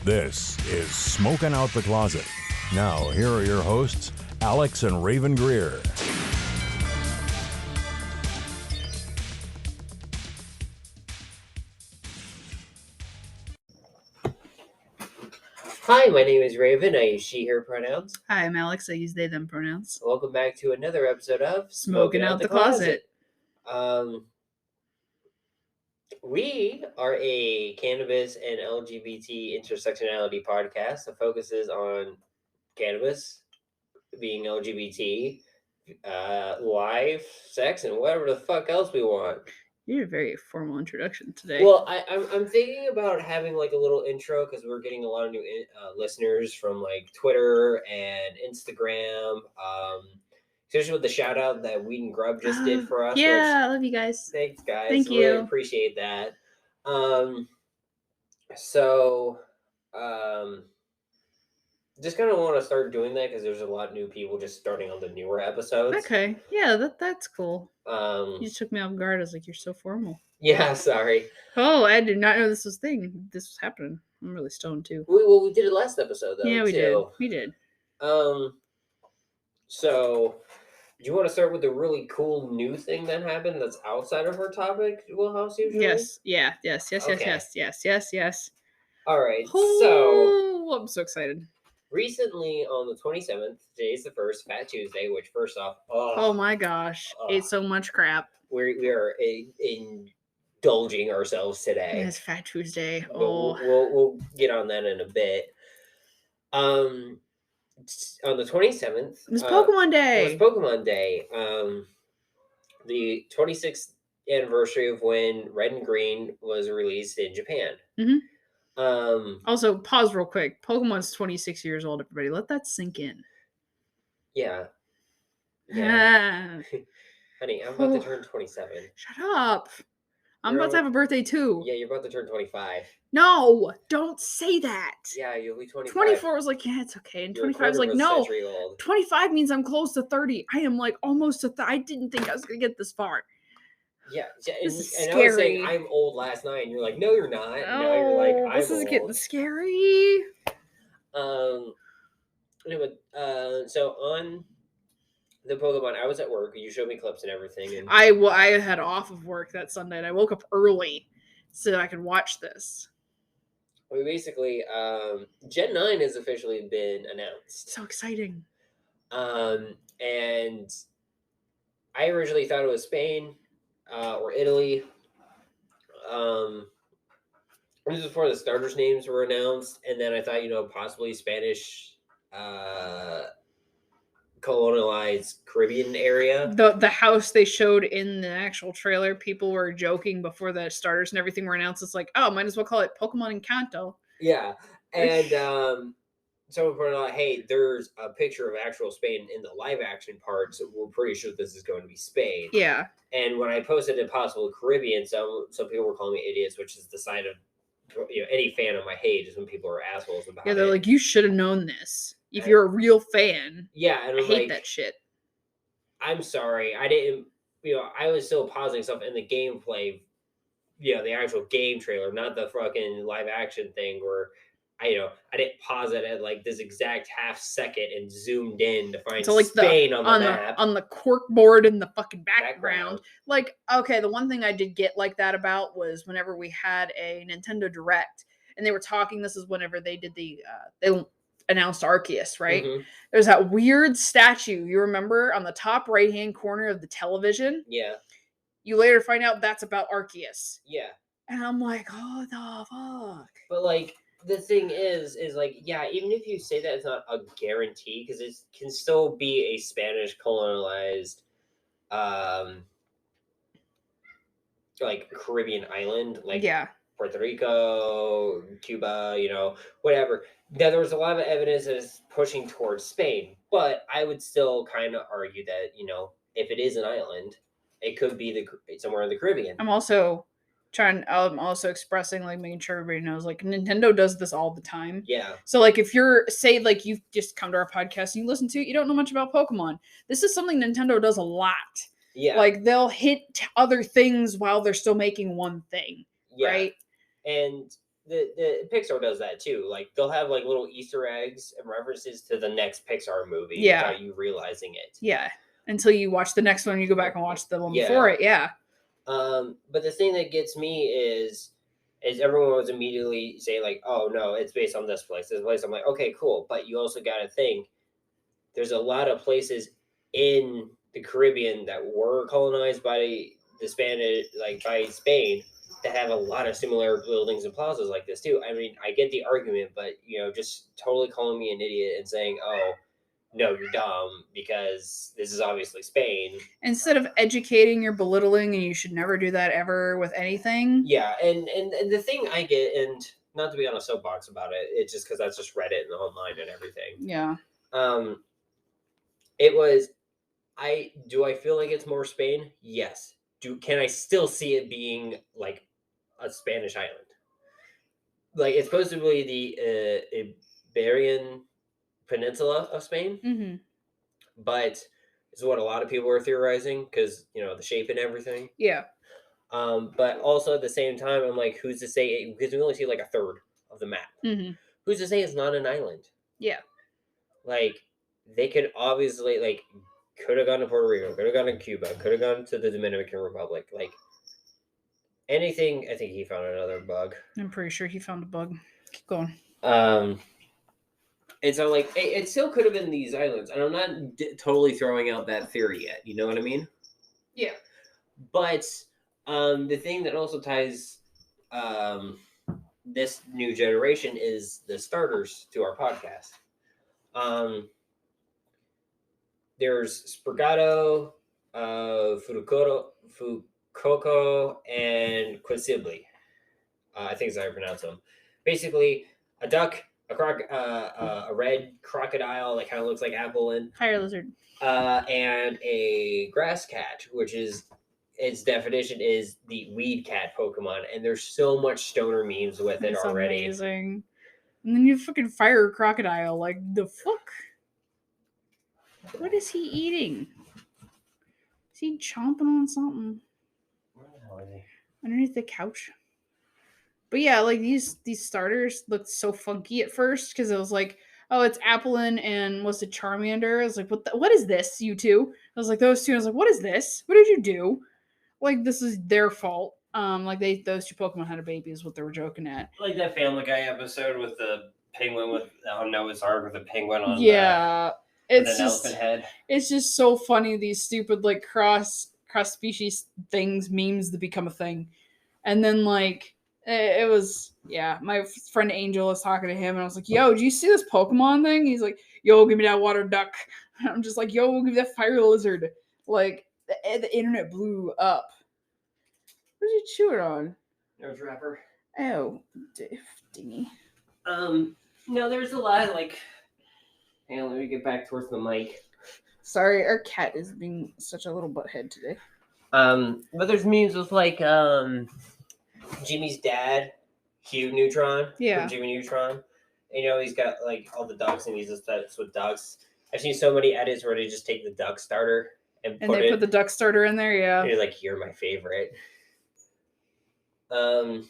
This is Smoking Out the Closet. Now, here are your hosts, Alex and Rayven Greer. Hi, my name is Rayven. I use she, her pronouns. Hi, I'm Alex. I use they, them pronouns. Welcome back to another episode of Smoking Out the Closet. We are a cannabis and LGBT intersectionality podcast that focuses on cannabis, being LGBT, life, sex, and whatever the fuck else we want. You had a very formal introduction today. Well, I'm thinking about having like a little intro because we're getting a lot of new listeners from like Twitter and Instagram. Especially with the shout out that Weed and Grub just did for us. Yeah, I love you guys. Thanks, guys. Thank Really you. appreciate that. Just kind of want to start doing that because there's a lot of new people just starting on the newer episodes. Okay, yeah, that's cool. You just took me off guard. I was like, you're so formal. Yeah, sorry. Oh, I did not know this was thing. This was happening. I'm really stoned too. We did it last episode though. Yeah, we too. did. We did. So, do you want to start with the really cool new thing that happened that's outside of our topic, Wheelhouse, usually? Yes. Yeah. Yes. Okay. Yes. All right. Oh, I'm so excited. Recently, on the 27th, today's the first Fat Tuesday, which first off... Oh my gosh. Ate so much crap. We are indulging ourselves today. It's Fat Tuesday. We'll get on that in a bit. On the 27th... It was Pokemon Day. It was Pokemon Day. The 26th anniversary of when Red and Green was released in Japan. Mm-hmm. Also, pause real quick. Pokemon's 26 years old, everybody. Let that sink in. Yeah. Honey, I'm about to turn 27. Shut up. I'm about to have a birthday too. Yeah, you're about to turn 25. No, don't say that. Yeah, you'll be 25. 24 was like, yeah, it's okay. And 25 was like, no. 25 means I'm close to 30. I am like almost to I didn't think I was going to get this far. Yeah, this is and scary. I was saying I'm old last night, and you're like, no, you're not. Oh, now you're like, I'm this is old. getting scary. So on the Pokemon, I was at work. You showed me clips and everything. And I had off of work that Sunday, and I woke up early so I could watch this. We basically, Gen 9 has officially been announced. So exciting. And I originally thought it was Spain. Or Italy. This is before the starters' names were announced, and then I thought, possibly Spanish, colonialized Caribbean area. The house they showed in the actual trailer, people were joking before the starters and everything were announced. It's like, oh, might as well call it Pokemon Encanto. Yeah, and someone pointed out, hey, there's a picture of actual Spain in the live action part, so we're pretty sure this is going to be Spain. Yeah. And when I posted Impossible Caribbean, some people were calling me idiots, which is the sign of any fan of my hate is when people are assholes about it. Yeah, they're like, you should have known this. If you're a real fan. Yeah, and I hate that shit. I'm sorry. I didn't, I was still pausing stuff in the gameplay, the actual game trailer, not the fucking live action thing where I didn't pause it at like this exact half second and zoomed in to find Spain on the map. On the cork board in the fucking background. Like, okay, the one thing I did get like that about was whenever we had a Nintendo Direct and they were talking, this is whenever they did they announced Arceus, right? Mm-hmm. There's that weird statue, you remember, on the top right-hand corner of the television? Yeah. You later find out that's about Arceus. Yeah. And I'm like, oh, the fuck? But like, the thing is like, yeah, even if you say that it's not a guarantee, because it can still be a Spanish colonialized, like Caribbean island, like Puerto Rico, Cuba, whatever. Now, there was a lot of evidence that is pushing towards Spain, but I would still kind of argue that, if it is an island, it could be somewhere in the Caribbean. I'm also expressing, like, making sure everybody knows, like, Nintendo does this all the time. Yeah. So, like, if you're, say, like, you've just come to our podcast and you listen to it, you don't know much about Pokemon. This is something Nintendo does a lot. Yeah. Like, they'll hit other things while they're still making one thing. Yeah. Right? And the Pixar does that too. Like they'll have like little Easter eggs and references to the next Pixar movie without you realizing it. Yeah. Until you watch the next one, you go back and watch the one before it. Yeah. But the thing that gets me is everyone was immediately saying like, oh no, it's based on this place. I'm like, okay, cool. But you also got to think there's a lot of places in the Caribbean that were colonized by the Spanish, like by Spain, that have a lot of similar buildings and plazas like this too. I mean, I get the argument, but just totally calling me an idiot and saying, "Oh, no, you're dumb," because this is obviously Spain. Instead of educating, you're belittling, and you should never do that ever with anything. Yeah, and the thing I get, and not to be on a soapbox about it, it's just because I just read it online and everything. Yeah. It was. Do I feel like it's more Spain? Yes. Can I still see it being like a Spanish island? Like it's supposed to be the Iberian Peninsula of Spain, mm-hmm. but is what a lot of people are theorizing because the shape and everything. Yeah. But also at the same time, I'm like, who's to say? Because we only see like a third of the map. Mm-hmm. Who's to say it's not an island? Yeah. Like they could obviously could have gone to Puerto Rico, could have gone to Cuba, could have gone to the Dominican Republic, like anything. I think he found another bug. I'm pretty sure he found a bug. Keep going. And so it still could have been these islands, and I'm not totally throwing out that theory yet. You know what I mean? Yeah. But the thing that also ties this new generation is the starters to our podcast. There's Sprigato, Fucoco, and Quisibli. I think is how I pronounce them. Basically, a duck, a red crocodile that kind of looks like apple and fire lizard, and a grass cat, which is its definition is the weed cat Pokemon. And there's so much stoner memes with it already. Amazing. And then you fucking fire a crocodile. Like the fuck. What is he eating? Is he chomping on something? Where the hell is he? Underneath the couch. But yeah, like these starters looked so funky at first because it was like, oh, it's Applin and what's it, Charmander? I was like, what is this, you two? I was like, those two. I was like, what is this? What did you do? Like, this is their fault. Like those two Pokemon had a baby is what they were joking at. Like that Family Guy episode with the penguin on Noah's Ark with the penguin on it's just elephant head. It's just so funny, these stupid like cross species things, memes that become a thing. And then like it was my friend Angel was talking to him and I was like, yo, do you see this Pokemon thing? He's like, yo, give me that water duck. And I'm just like, yo, we'll give me that fire lizard. Like the internet blew up. What did you chew it on? Nose wrapper. Oh, dingy. No, there's a lot of hang on, let me get back towards the mic. Sorry, our cat is being such a little butthead today. But there's memes with Jimmy's dad, Hugh Neutron. Yeah. From Jimmy Neutron. He's got all the ducks and he's obsessed with ducks. I've seen so many edits where they just take the duck starter and put the duck starter in there, yeah. And you're like, you're my favorite. That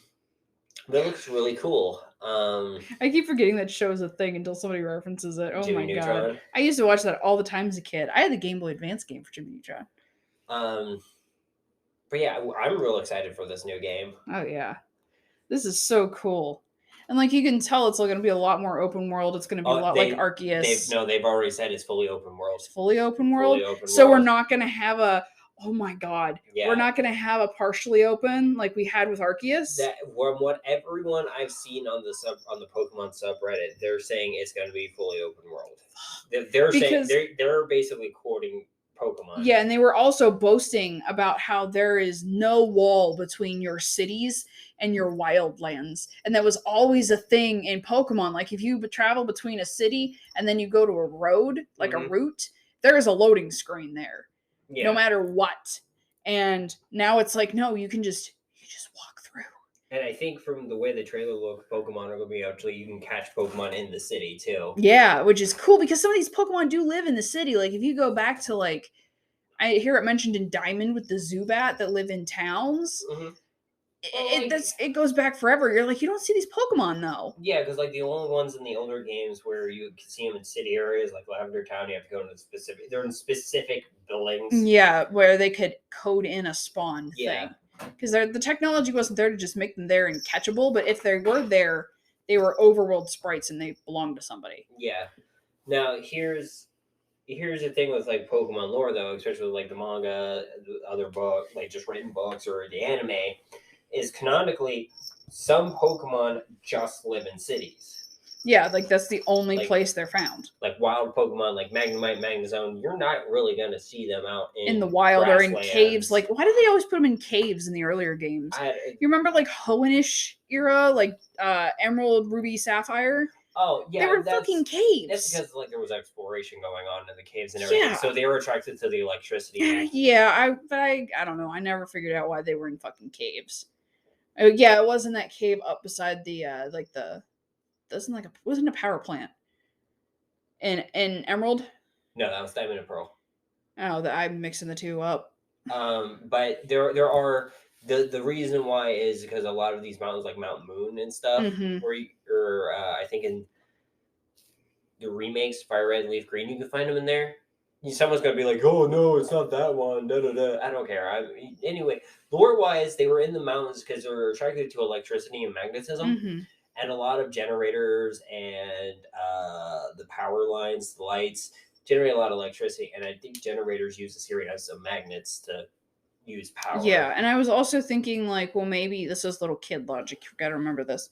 looks really cool. I keep forgetting that show is a thing until somebody references it. Oh Jimmy my Neutron. God. I used to watch that all the time as a kid. I had the Game Boy Advance game for Jimmy Neutron. But yeah, I'm real excited for this new game. Oh yeah. This is so cool. And you can tell it's going to be a lot more open world. It's going to be a lot like Arceus. They've already said it's fully open world. It's fully open world? So we're not going to have a, oh my God. Yeah. We're not going to have a partially open like we had with Arceus. That from what everyone I've seen on the Pokemon subreddit, they're saying it's going to be fully open world. They're basically quoting Pokemon. Yeah, and they were also boasting about how there is no wall between your cities and your wildlands. And that was always a thing in Pokemon. Like if you travel between a city and then you go to a road, like a route, there is a loading screen there. Yeah. No matter what. And now it's like, no, you just walk through. And I think from the way the trailer looked, Pokemon are going to be actually, you can catch Pokemon in the city too. Yeah, which is cool because some of these Pokemon do live in the city. Like if you go back to I hear it mentioned in Diamond with the Zubat that live in towns. Mm-hmm. it goes back forever. You're like, you don't see these Pokemon though. Yeah, because like the only ones in the older games where you can see them in city areas like Lavender Town, you have to go to they're in specific buildings. Yeah, where they could code in a spawn thing. Because the technology wasn't there to just make them there and catchable, but if they were there, they were overworld sprites and they belonged to somebody. Yeah. Now here's the thing with like Pokemon lore though, especially with like the manga, the other book, like just written books or the anime, is canonically some Pokemon just live in cities. Yeah, like that's the only place they're found. Like wild Pokemon, like Magnemite, Magnezone, you're not really going to see them out in the wild or in caves. Like, why did they always put them in caves in the earlier games? You remember like Hoenn-ish era, like Emerald, Ruby, Sapphire? Oh yeah, they were fucking caves. That's because like there was exploration going on in the caves and everything, so they were attracted to the electricity. Yeah, I don't know. I never figured out why they were in fucking caves. Yeah, it was in that cave up beside the wasn't a power plant in Emerald. No, that was Diamond and Pearl. Oh, I'm mixing the two up. But there are the reason why is because a lot of these mountains, like Mount Moon and stuff, where I think in the remakes, Fire Red and Leaf Green, you can find them in there. Someone's gonna be like, "Oh no, it's not that one." Da da da. I don't care. Anyway, lore wise, they were in the mountains because they were attracted to electricity and magnetism. And a lot of generators and the power lines, the lights, generate a lot of electricity. And I think generators use this area as some magnets to use power. Yeah, and I was also thinking, like, well, maybe this is little kid logic. You gotta remember this.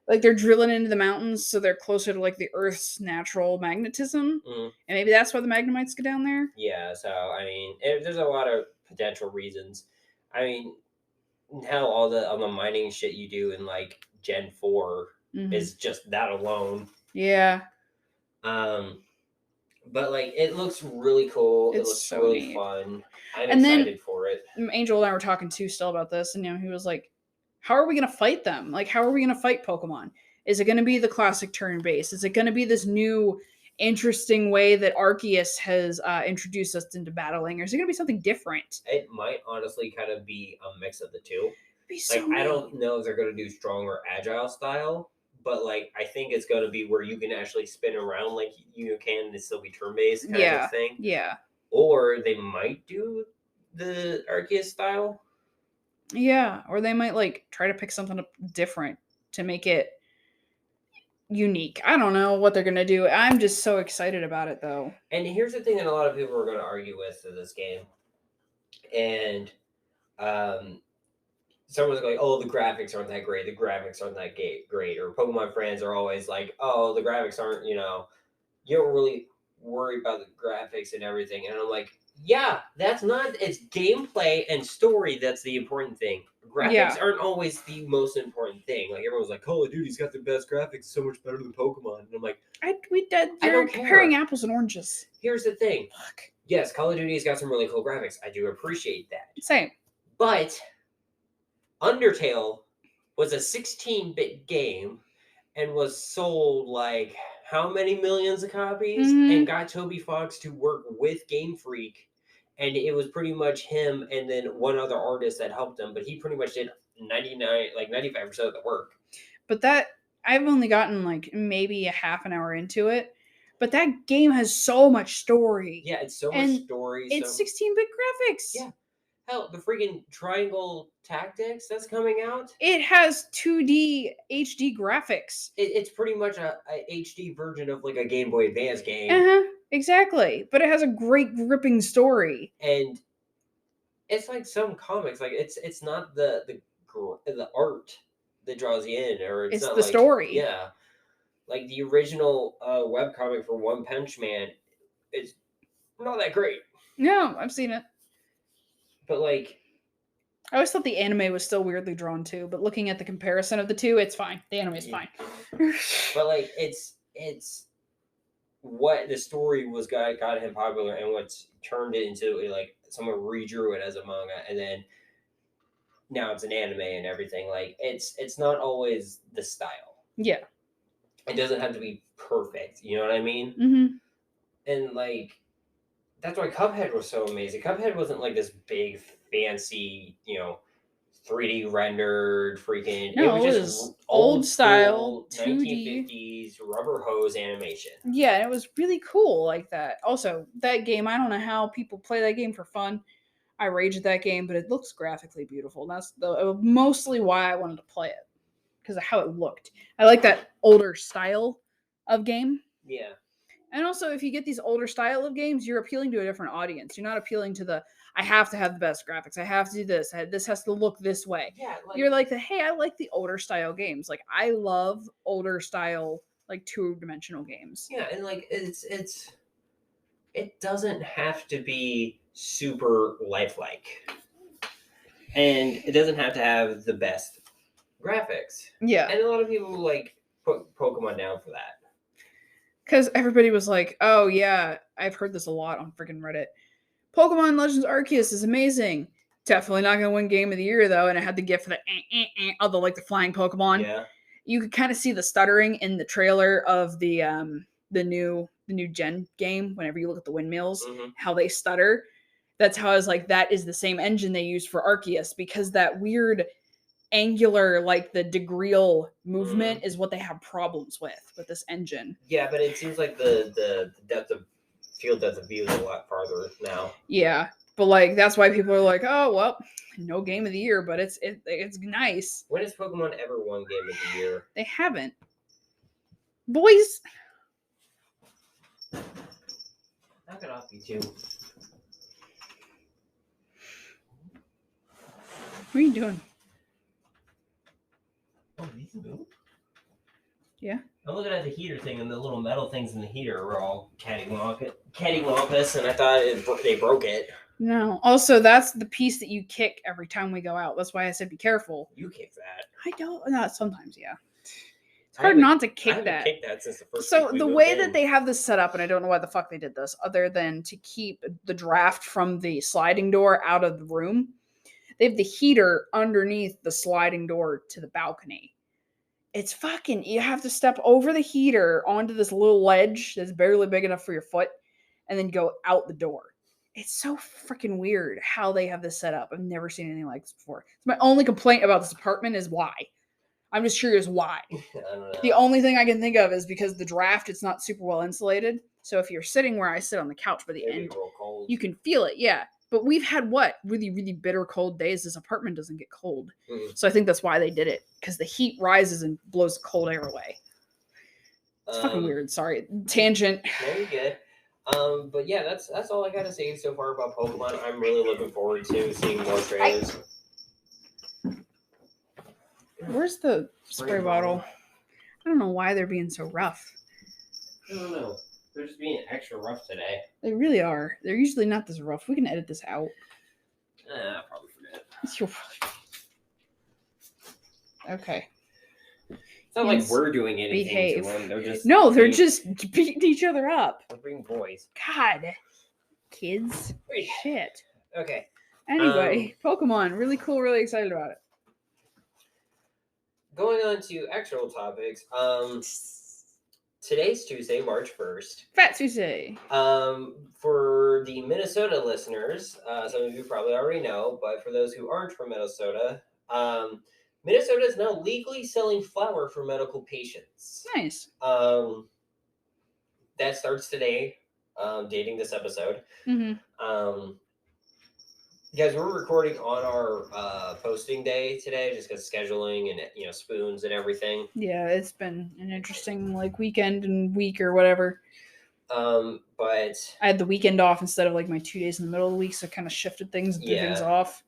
Like, they're drilling into the mountains, so they're closer to, like, the Earth's natural magnetism. And maybe that's why the Magnemites go down there? Yeah, so, I mean, there's a lot of potential reasons. I mean, hell, all the mining shit you do in, like, Gen 4 is just that alone. Yeah. But like it looks really cool. It looks so really fun. I'm excited for it. Angel and I were talking too still about this, and he was like, how are we gonna fight them? Like, how are we gonna fight Pokemon? Is it gonna be the classic turn-based? Is it gonna be this new interesting way that Arceus has introduced us into battling, or is it gonna be something different? It might honestly kind of be a mix of the two. I don't know if they're gonna do strong or agile style. But like, I think it's going to be where you can actually spin around like you can and still be turn-based kind of thing. Yeah. Or they might do the Arceus style. Yeah. Or they might like try to pick something up different to make it unique. I don't know what they're going to do. I'm just so excited about it though. And here's the thing that a lot of people are going to argue with in this game. And someone's going, oh, the graphics aren't that great. The graphics aren't that great. Or Pokemon fans are always like, oh, the graphics aren't, you don't really worry about the graphics and everything. And I'm like, yeah, that's not, it's gameplay and story that's the important thing. Graphics aren't always the most important thing. Like everyone's like, Call of Duty's got the best graphics, so much better than Pokemon. And I'm like, I don't comparing apples and oranges. Here's the thing. Fuck. Yes, Call of Duty's got some really cool graphics. I do appreciate that. Same. But Undertale was a 16-bit game and was sold like how many millions of copies and got Toby Fox to work with Game Freak. And it was pretty much him and then one other artist that helped him, but he pretty much did 95% of the work. But that, I've only gotten like maybe a half an hour into it, but that game has so much story. Yeah, it's so much story. It's 16-bit graphics. Yeah. Hell, the freaking Triangle Tactics that's coming out. It has 2D HD graphics. It's pretty much a HD version of like a Game Boy Advance game. Exactly. But it has a great gripping story. And it's like some comics. Like it's not the art that draws you in, or it's not the story. Yeah. Like the original webcomic for One Punch Man is not that great. No, I've seen it. But like, I always thought the anime was still weirdly drawn too, but looking at the comparison of the two, it's fine. The anime is fine. But like, it's what the story was got him popular, and what's turned it into like someone redrew it as a manga, and then now it's an anime and everything. Like, it's not always the style. Yeah. It doesn't have to be perfect. You know what I mean? Mm-hmm. And like, that's why Cuphead was so amazing. Cuphead wasn't like this big, fancy, 3D rendered freaking. No, it was just old style 2D 1950s rubber hose animation. Yeah, it was really cool like that. Also, that game, I don't know how people play that game for fun. I rage at that game, but it looks graphically beautiful. That's mostly why I wanted to play it, because of how it looked. I like that older style of game. Yeah. And also, if you get these older style of games, you're appealing to a different audience. You're not appealing to the, I have to have the best graphics. I have to do this. This has to look this way. Yeah. You're like, hey, I like the older style games. Like, I love older style, like, 2-dimensional games. Yeah, and like it doesn't have to be super lifelike. And it doesn't have to have the best graphics. Yeah. And a lot of people like put Pokemon down for that. Because everybody was like, oh yeah, I've heard this a lot on freaking Reddit. Pokemon Legends Arceus is amazing. Definitely not going to win Game of the Year though, and I had the gift for the of the like the flying Pokemon. Yeah. You could kind of see the stuttering in the trailer of the new Gen game. Whenever you look at the windmills, how they stutter. That's how I was like, that is the same engine they used for Arceus, because that weird angular, like the degreal movement is what they have problems with this engine. Yeah, but it seems like the field depth of view is a lot farther now. Yeah, but like that's why people are like, oh well, no Game of the Year, but it's nice. When has Pokemon ever won Game of the Year? They haven't. Boys. Knock it off, you two. What are you doing? Oh, these move? Yeah. I'm looking at the heater thing, and the little metal things in the heater were all cattywampus, and I thought they broke it. No. Also, that's the piece that you kick every time we go out. That's why I said be careful. You kick that. I don't. No, sometimes, yeah. It's hard not to kick that. Kicked that since the first. So the way that they have this set up, and I don't know why the fuck they did this, other than to keep the draft from the sliding door out of the room, they have the heater underneath the sliding door to the balcony. It's fucking, you have to step over the heater onto this little ledge that's barely big enough for your foot, and then go out the door. It's so freaking weird how they have this set up. I've never seen anything like this before. My only complaint about this apartment is why. I'm just curious why. I don't know. The only thing I can think of is because the draft, it's not super well insulated. So if you're sitting where I sit on the couch by the end, you can feel it, yeah. But we've had really, really bitter cold days. This apartment doesn't get cold. So I think that's why they did it. Because the heat rises and blows the cold air away. It's fucking weird. Sorry. Tangent. Very good. But yeah, that's all I got to say so far about Pokemon. I'm really looking forward to seeing more trailers. Where's the spray bottle? I don't know why they're being so rough. I don't know. They're just being extra rough today. They really are. They're usually not this rough. We can edit this out. I'll probably forget. You'll probably... Okay. It's not like we're doing anything to them. They're just beating each other up. We're being boys. God. Kids. Shit. Okay. Anyway, Pokemon. Really cool. Really excited about it. Going on to actual topics. Today's Tuesday, March 1st. Fat Tuesday. For the Minnesota listeners, some of you probably already know, but for those who aren't from Minnesota, Minnesota is now legally selling flour for medical patients. Nice. That starts today, dating this episode. Guys, we're recording on our posting day today, just because scheduling and spoons and everything. Yeah, it's been an interesting weekend and week or whatever. But I had the weekend off instead of my 2 days in the middle of the week, so it kind of shifted things and threw things off.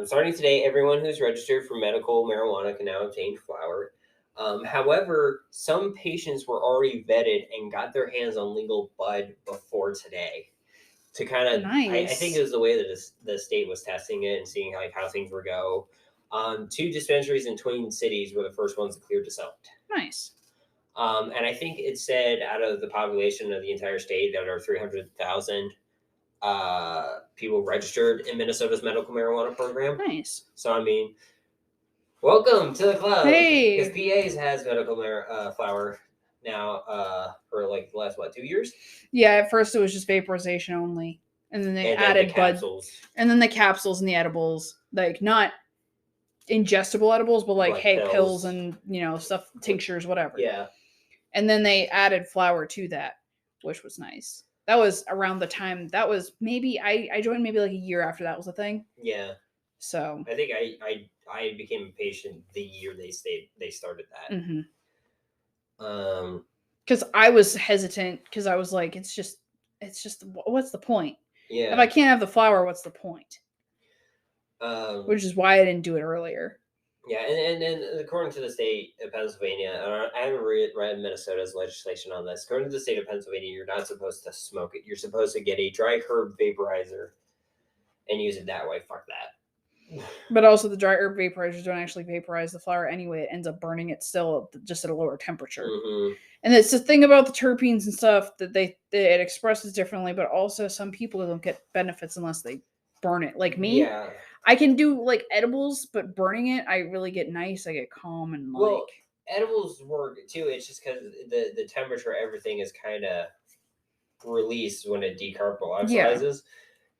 Starting today, everyone who's registered for medical marijuana can now obtain flour. However, some patients were already vetted and got their hands on legal bud before today. To kind of, I think it was the way that the state was testing it and seeing how things would go. 2 dispensaries in Twin Cities were the first ones cleared to sell it. Nice. And I think it said out of the population of the entire state, there are 300,000 people registered in Minnesota's medical marijuana program. Nice. So, I mean, welcome to the club. Hey. Because PA's has medical flour now for the last 2 years. Yeah, at first it was just vaporization only, and then they added bud, and then the capsules and the edibles, not ingestible edibles, but like pills and, stuff, tinctures, whatever. Yeah. And then they added flower to that, which was nice. That was around the time, that was maybe, I joined maybe like a year after that was a thing. Yeah. So. I think I became a patient the year they started that. Mm-hmm. Because I was hesitant, because I was like, it's just, what's the point? Yeah. If I can't have the flower, what's the point? Which is why I didn't do it earlier. Yeah, and according to the state of Pennsylvania, I haven't read Minnesota's legislation on this. According to the state of Pennsylvania, you're not supposed to smoke it. You're supposed to get a dry herb vaporizer and use it that way. Fuck that. But also, the dry herb vaporizers don't actually vaporize the flower anyway. It ends up burning it still, just at a lower temperature. Mm-hmm. And it's the thing about the terpenes and stuff that it expresses differently, but also some people don't get benefits unless they burn it. Like me. Yeah. I can do like edibles, but burning it, I really get nice. I get calm and well, edibles work too. It's just because the temperature, everything is kind of released when it decarbolizes. Yeah.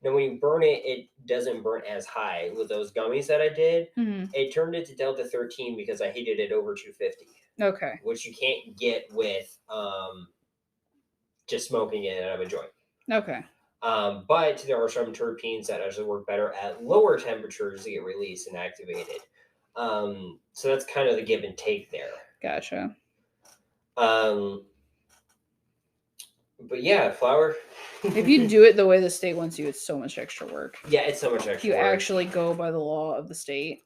Now, when you burn it, it doesn't burn as high. With those gummies that I did, it turned it to Delta 13 because I heated it over 250. Okay. Which you can't get with just smoking it out of a joint. Okay. But there are some terpenes that actually work better at lower temperatures to get released and activated. So that's kind of the give and take there. Gotcha. But yeah, flower. If you do it the way the state wants you, it's so much extra work. Yeah, it's so much extra work. You actually go by the law of the state.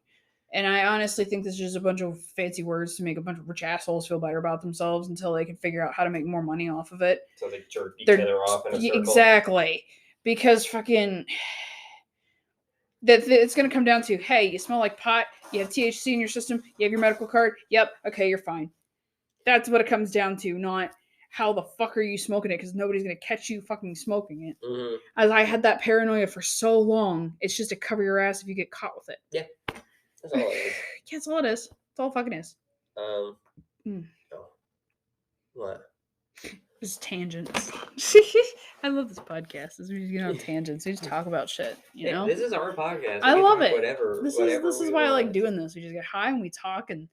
And I honestly think this is just a bunch of fancy words to make a bunch of rich assholes feel better about themselves until they can figure out how to make more money off of it. So they jerk each other off in a circle. Exactly. Because fucking... it's going to come down to, hey, you smell like pot, you have THC in your system, you have your medical card, yep, okay, you're fine. That's what it comes down to, not how the fuck are you smoking it, because nobody's going to catch you fucking smoking it. Mm-hmm. As I had that paranoia for so long, it's just to cover your ass if you get caught with it. Yeah. That's all it is. Yeah, that's all it is. That's all it fucking is. Oh. What? Just tangents. I love this podcast. We just get on tangents. We just talk about shit. You know. This is our podcast. I love it. Whatever. This is why I like doing this. We just get high and we talk, and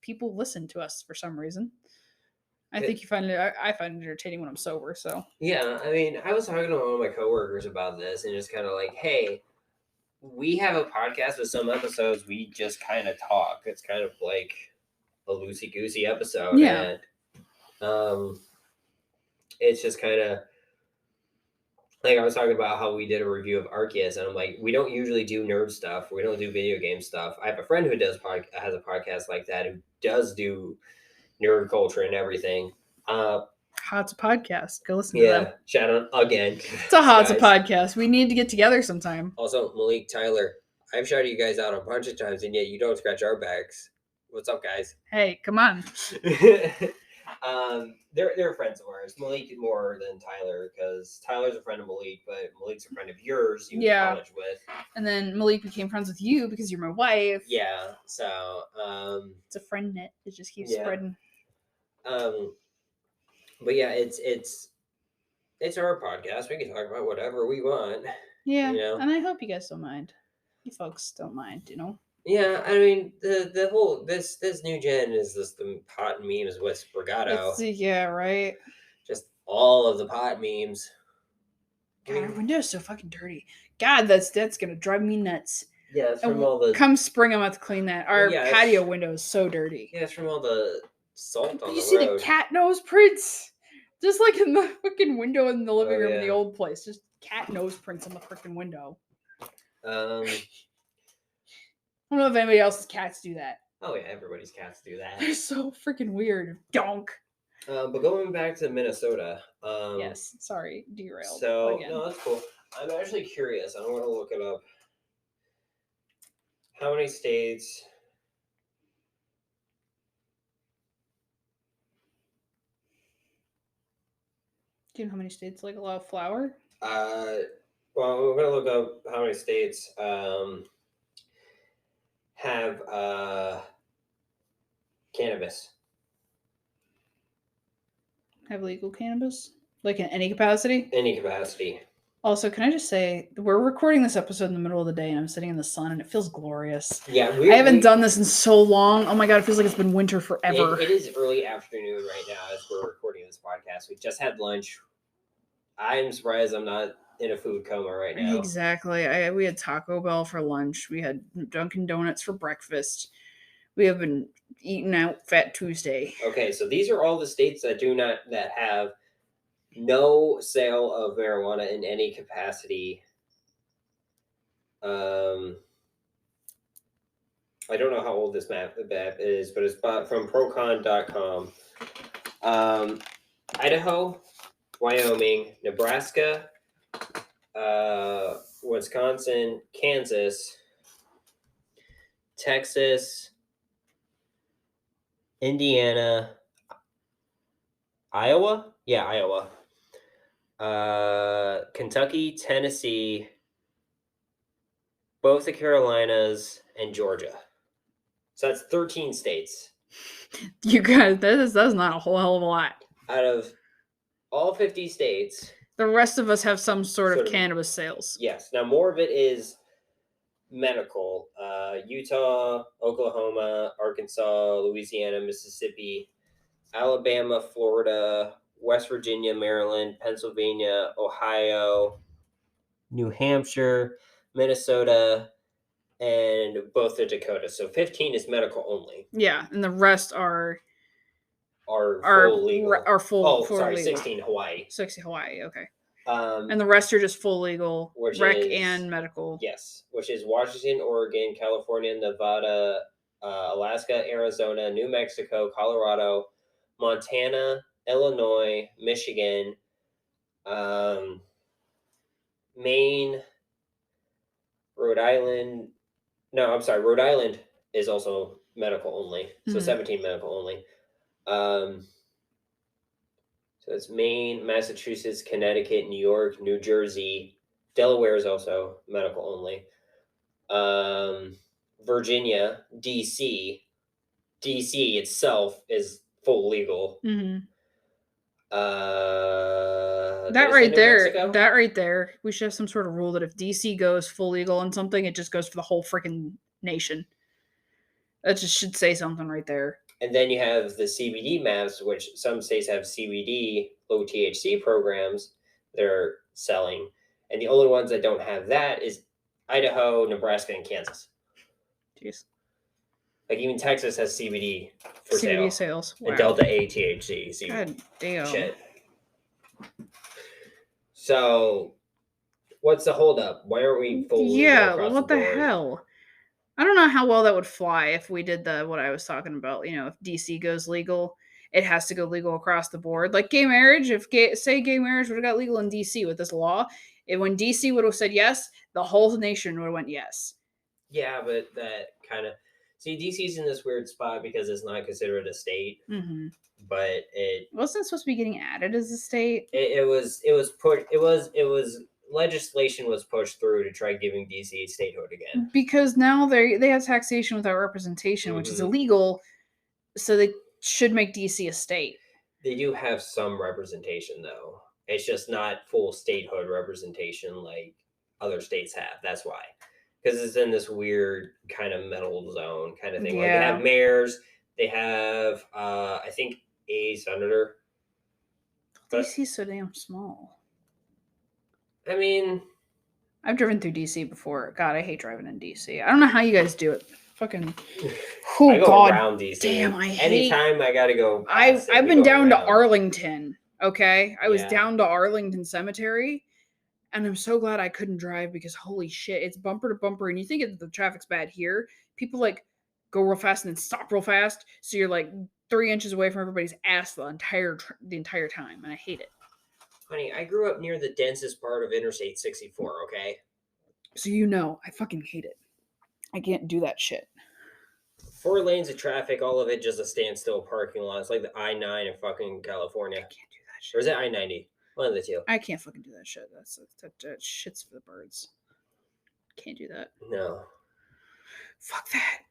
people listen to us for some reason. I think you find it. I find it entertaining when I'm sober. So. Yeah, I mean, I was talking to one of my coworkers about this, and just kind of like, hey, we have a podcast with some episodes we just kind of talk. It's kind of like a loosey-goosey episode. Yeah. And, it's just kind of like I was talking about how we did a review of Arceus, and I'm like, we don't usually do nerd stuff. We don't do video game stuff. I have a friend who has a podcast like that, who does do nerd culture and everything. Hot's a podcast. Go listen to them. Yeah, shout out again. It's a Hot's a podcast. We need to get together sometime. Also, Malik, Tyler, I've shouted you guys out a bunch of times, and yet you don't scratch our backs. What's up, guys? Hey, come on. They're friends of ours. Malik more than Tyler, because Tyler's a friend of Malik, but Malik's a friend of yours. You went to college with. And then Malik became friends with you because you're my wife. Yeah. So it's a friend net. It just keeps spreading. But yeah, it's our podcast. We can talk about whatever we want. Yeah, you know? And I hope you guys don't mind. You folks don't mind, you know. Yeah, I mean the whole this new gen is just the pot memes with Brigado. Yeah, right. Just all of the pot memes. God, our window's so fucking dirty. God, that's gonna drive me nuts. Yeah, it's from all the. Come spring, I'm about to clean that. Our patio window is so dirty. Yeah, it's from all the salt on the road. You see the cat nose prints, just like in the fucking window in the living room of the old place. Just cat nose prints on the freaking window. I don't know if anybody else's cats do that. Oh yeah, everybody's cats do that. They're so freaking weird. Donk. But going back to Minnesota. Yes, sorry, derailed. So again. No, that's cool. I'm actually curious. I want to look it up. How many states? Do you know how many states allow flower? Well, we're gonna look up how many states have cannabis. Have legal cannabis? Like in any capacity? Any capacity. Also, can I just say, we're recording this episode in the middle of the day and I'm sitting in the sun and it feels glorious. Yeah, I haven't done this in so long. Oh my God, it feels like it's been winter forever. It is early afternoon right now as we're recording this podcast. We just had lunch. I'm surprised I'm not in a food coma right now. Exactly. We had Taco Bell for lunch. We had Dunkin' Donuts for breakfast. We have been eating out Fat Tuesday. Okay, so these are all the states that have no sale of marijuana in any capacity. I don't know how old this map is, but it's from procon.com. Idaho, Wyoming, Nebraska, Wisconsin, Kansas, Texas, Indiana, Iowa? Yeah, Iowa. Kentucky, Tennessee, both the Carolinas, and Georgia. So that's 13 states. You guys, that's not a whole hell of a lot. Out of all 50 states, the rest of us have some sort of cannabis sales. Yes. Now, more of it is medical. Utah, Oklahoma, Arkansas, Louisiana, Mississippi, Alabama, Florida, West Virginia, Maryland, Pennsylvania, Ohio, New Hampshire, Minnesota, and both the Dakotas. So 15 is medical only. Yeah, and the rest are full legal. Full sorry, legal. 16 Hawaii. 16 Hawaii, okay. And the rest are just full legal, rec and medical. Yes, which is Washington, Oregon, California, Nevada, Alaska, Arizona, New Mexico, Colorado, Montana, Illinois, Michigan, Maine, Rhode Island. No, I'm sorry. Rhode Island is also medical only. So 17 medical only. So it's Maine, Massachusetts, Connecticut, New York, New Jersey. Delaware is also medical only. Virginia, DC. DC itself is full legal. Mm-hmm. That right there. We should have some sort of rule that if DC goes full legal on something, it just goes for the whole freaking nation. That just should say something right there. And then you have the CBD maps, which some states have CBD, low THC programs they're selling. And the only ones that don't have that is Idaho, Nebraska, and Kansas. Jeez. Like even Texas has CBD for CBD sales. Wow. And Delta 8 THC. God damn. Shit. So, what's the holdup? Why aren't we fully across what the hell? I don't know how well that would fly if we did what I was talking about. If DC goes legal, it has to go legal across the board. Like gay marriage, say gay marriage would have got legal in DC with this law, when DC would have said yes, the whole nation would have went yes. Yeah, but that kind of... See, DC's in this weird spot because it's not considered a state. Mm-hmm. But it... Wasn't supposed to be getting added as a state? Legislation was pushed through to try giving DC statehood again. Because now they have taxation without representation, which is illegal. So they should make DC a state. They do have some representation, though. It's just not full statehood representation like other states have. That's why. Because it's in this weird kind of middle zone kind of thing. Yeah. Like they have mayors. They have, I think, a senator. DC's so damn small. I mean, I've driven through DC before. God, I hate driving in DC. I don't know how you guys do it. Fucking, I go around DC. Damn, anytime I gotta go. I've been down to Arlington. Okay, I was down to Arlington Cemetery, and I'm so glad I couldn't drive because holy shit, it's bumper to bumper, and you think the traffic's bad here. People like go real fast and then stop real fast, so you're like 3 inches away from everybody's ass the entire time, and I hate it. Honey, I grew up near the densest part of Interstate 64, okay? So I fucking hate it. I can't do that shit. 4 lanes of traffic, all of it just a standstill parking lot. It's like the I-9 in fucking California. I can't do that shit. Or is it I-90? One of the two. I can't fucking do that shit. That shit's for the birds. Can't do that. No. Fuck that.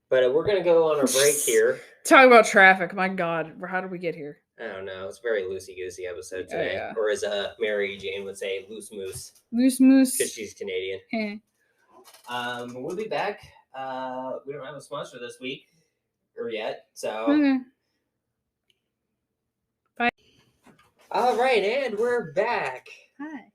But we're going to go on a break here. Talk about traffic. My God. How did we get here? I don't know. It's a very loosey-goosey episode today. Yeah. Or as Mary Jane would say, loose moose. Loose moose. Because she's Canadian. We'll be back. We don't have a sponsor this week or yet, so. Okay. Bye. All right, and we're back. Hi.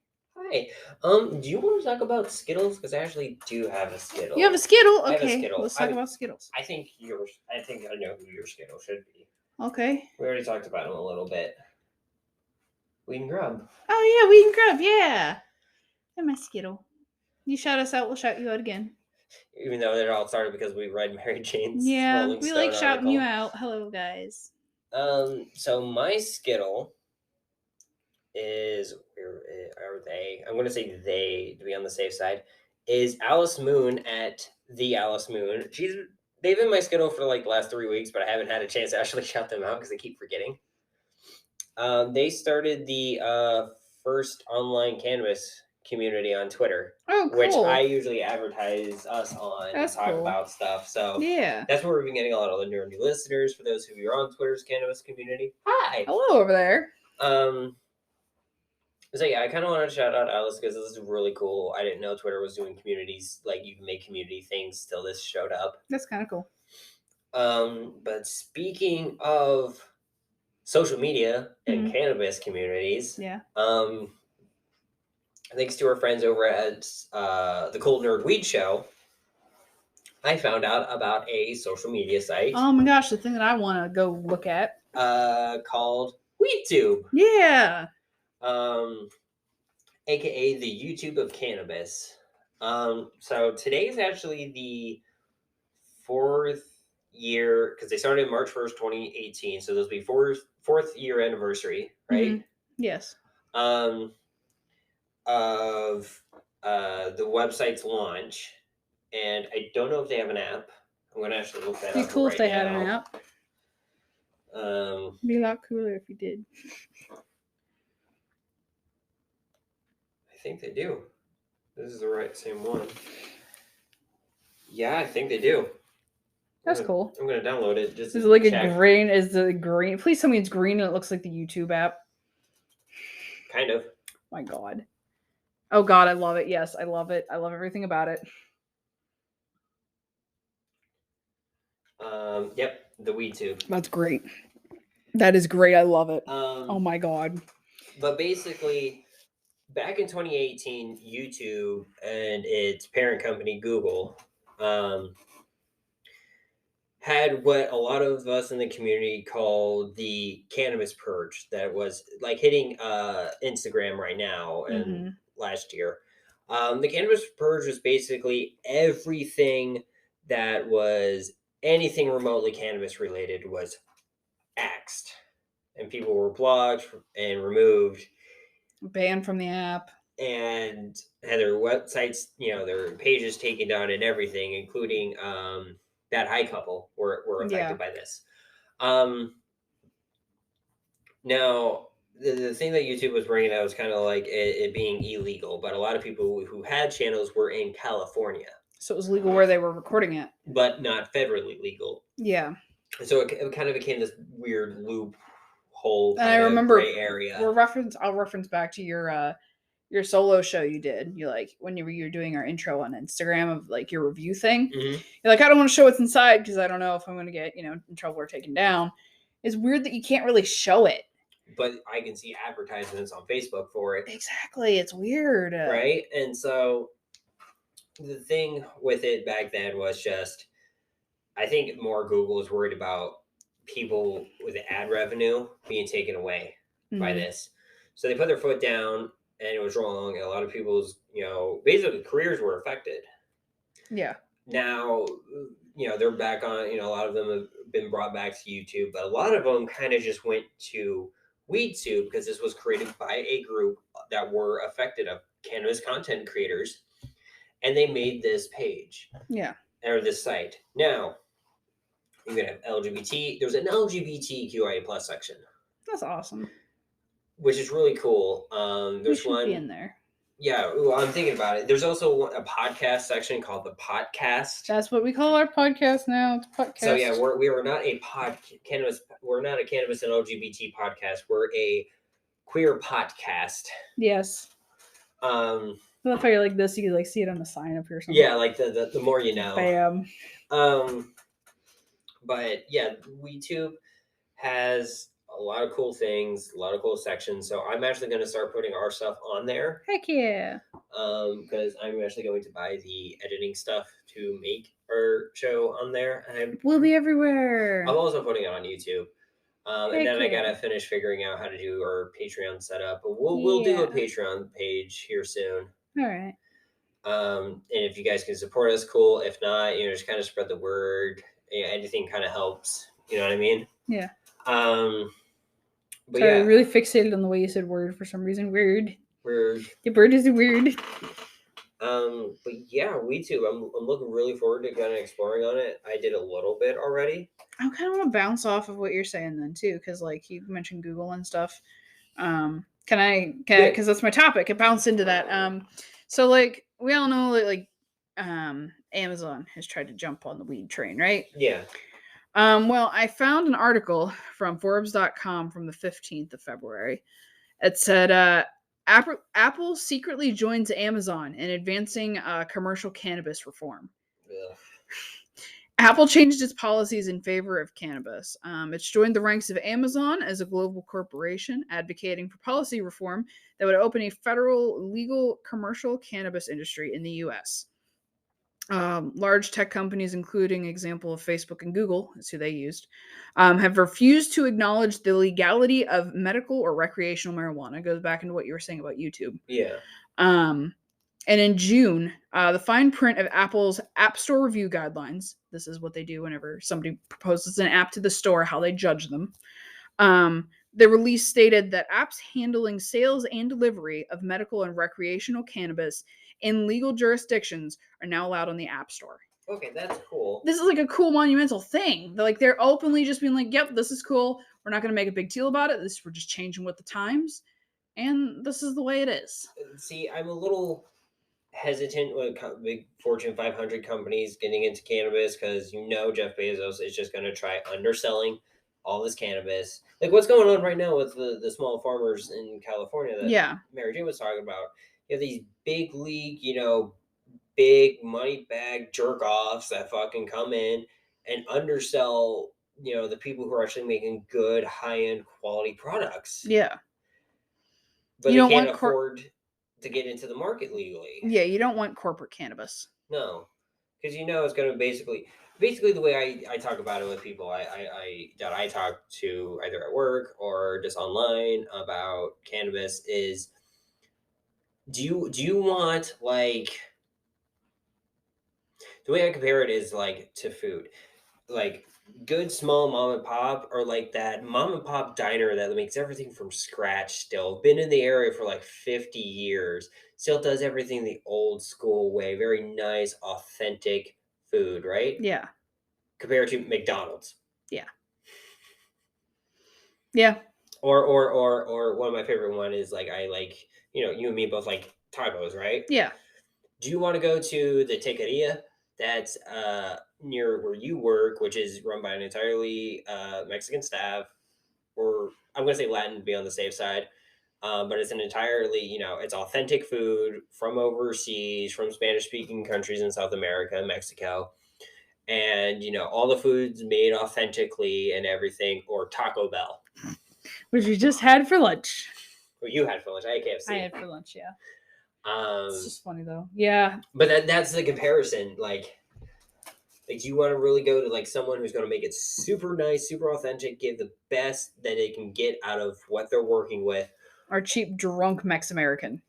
Do you want to talk about Skittles? Because I actually do have a Skittle. You have a Skittle? Okay. I have a Skittle. Let's talk about Skittles. I think I know who your Skittle should be. Okay. We already talked about him a little bit. Weed and Grub. Oh yeah, Weed and Grub, yeah. And my Skittle. You shout us out, we'll shout you out again. Even though it all started because we read Mary Jane's Rolling Stone like shouting article. you out. Hello guys. So my Skittle is, where are they? I'm going to say they, to be on the safe side, is Alice Moon at the Alice Moon. They've been my Skittle for like the last 3 weeks, but I haven't had a chance to actually shout them out because I keep forgetting. They started the first online cannabis community on Twitter. Oh, cool. Which I usually advertise us on and talk about stuff. So yeah, that's where we've been getting a lot of the new listeners. For those who are on Twitter's cannabis community, hi, hello over there. So yeah, I kind of wanted to shout out Alice because this is really cool. I didn't know Twitter was doing communities, like you can make community things till this showed up. That's kind of cool. But speaking of social media and cannabis communities, yeah. Thanks to our friends over at the Cool Nerd Weed Show, I found out about a social media site. Oh my gosh, the thing that I want to go look at. Called WeedTube. Yeah. AKA the YouTube of cannabis. So today is actually the 4th year, because they started March 1st, 2018. So this will be fourth year anniversary, right? Mm-hmm. Yes. Of the website's launch. And I don't know if they have an app. I'm going to actually look that up. It'd be cool right if they now. had an app. It'd be a lot cooler if you did. I think they do. This is the same one. Yeah, I think they do. That's cool. I'm going to download it. Just is it like check. A green? Is the green? Please tell me it's green and it looks like the YouTube app. Kind of. My God. Oh God, I love it. Yes, I love it. I love everything about it. Yep, the WeedTube. That's great. That is great. I love it. Oh my God. But basically, back in 2018, YouTube and its parent company, Google, had what a lot of us in the community call the cannabis purge that was like hitting Instagram right now and last year. The cannabis purge was basically everything that was anything remotely cannabis related was axed, and people were blocked and removed, banned from the app, and had their websites, their pages taken down and everything, including that high couple were affected by this. Now, the thing that YouTube was bringing out was kind of like it being illegal, but a lot of people who had channels were in California. So it was legal where they were recording it. But not federally legal. Yeah. So it kind of became this weird loophole and I remember gray area. I'll reference back to your solo show you did. You when you were doing our intro on Instagram of like your review thing. Mm-hmm. You're like, I don't want to show what's inside because I don't know if I'm going to get, in trouble or taken down. It's weird that you can't really show it. But I can see advertisements on Facebook for it. Exactly. It's weird. Right? And so the thing with it back then was just, I think more Google was worried about people with the ad revenue being taken away by this. So they put their foot down and it was wrong. And a lot of people's, basically careers were affected. Yeah. Now, they're back on, a lot of them have been brought back to YouTube, but a lot of them kind of just went to WeedTube because this was created by a group that were affected of cannabis content creators. And they made this page. Yeah. Or this site. Now, you're going to have LGBT. There's an LGBTQIA plus section. That's awesome. Which is really cool. There's should one be in there. Yeah, I'm thinking about it. There's also a podcast section called the podcast. That's what we call our podcast now. It's podcast. So yeah, we are not a cannabis. We're not a cannabis and LGBT podcast. We're a queer podcast. Yes. I love how you're like this. You can like see it on the sign up here. Something. Yeah, like the more you know. Bam. But yeah, WeedTube has a lot of cool things, a lot of cool sections. So I'm actually going to start putting our stuff on there. Heck yeah. Because I'm actually going to buy the editing stuff to make our show on there. And we'll be everywhere. I'm also putting it on YouTube. And then I gotta finish figuring out how to do our Patreon setup. But we'll do a Patreon page here soon. All right. And if you guys can support us, cool. If not, just kind of spread the word. Anything kind of helps. You know what I mean? Yeah. But sorry, I really fixated on the way you said word for some reason. Weird. The word is weird. But yeah, WeedTube. I'm looking really forward to kind of exploring on it. I did a little bit already. I kind of want to bounce off of what you're saying then too, because like you mentioned Google and stuff. Can I? Because that's my topic. It bounced into that. So like we all know like Amazon has tried to jump on the weed train, right? Yeah. Well, I found an article from Forbes.com from the 15th of February. It said Apple secretly joins Amazon in advancing commercial cannabis reform. Ugh. Apple changed its policies in favor of cannabis. It's joined the ranks of Amazon as a global corporation, advocating for policy reform that would open a federal legal commercial cannabis industry in the U.S. Large tech companies, including example of Facebook and Google, that's who they used, have refused to acknowledge the legality of medical or recreational marijuana. It goes back into what you were saying about YouTube. Yeah. And in June, the fine print of Apple's App Store review guidelines, this is what they do whenever somebody proposes an app to the store, how they judge them. The release stated that apps handling sales and delivery of medical and recreational cannabis in legal jurisdictions are now allowed on the App Store. Okay, that's cool. This is like a cool monumental thing. They're openly just being like, yep, this is cool. We're not going to make a big deal about it. We're just changing with the times. And this is the way it is. See, I'm a little hesitant when big Fortune 500 companies getting into cannabis because Jeff Bezos is just going to try underselling all this cannabis. Like what's going on right now with the small farmers in California that Mary Jane was talking about. You have these big league, big money bag jerk offs that fucking come in and undersell, the people who are actually making good high end quality products. Yeah. But they can't afford to get into the market legally. Yeah, you don't want corporate cannabis. No, because it's going to basically the way I talk about it with people that I talk to either at work or just online about cannabis is, do you want like, the way I compare it is like to food, like good small mom and pop, or like that mom and pop diner that makes everything from scratch, still been in the area for like 50 years, still does everything the old school way, very nice authentic food, right? Yeah. Compared to McDonald's. Yeah. Or one of my favorite one is like, I like, you and me both like tacos, right? Yeah. Do you want to go to the taqueria that's near where you work, which is run by an entirely Mexican staff, or I'm going to say Latin to be on the safe side, but it's an entirely, it's authentic food from overseas, from Spanish-speaking countries in South America and Mexico, and, all the food's made authentically and everything, or Taco Bell. Which we just had for lunch. Well, you had for lunch. I had KFC. I had for lunch, yeah. It's just funny though. Yeah. But that's the comparison. Like you want to really go to like someone who's going to make it super nice, super authentic, give the best that they can get out of what they're working with. Our cheap drunk Mex-American.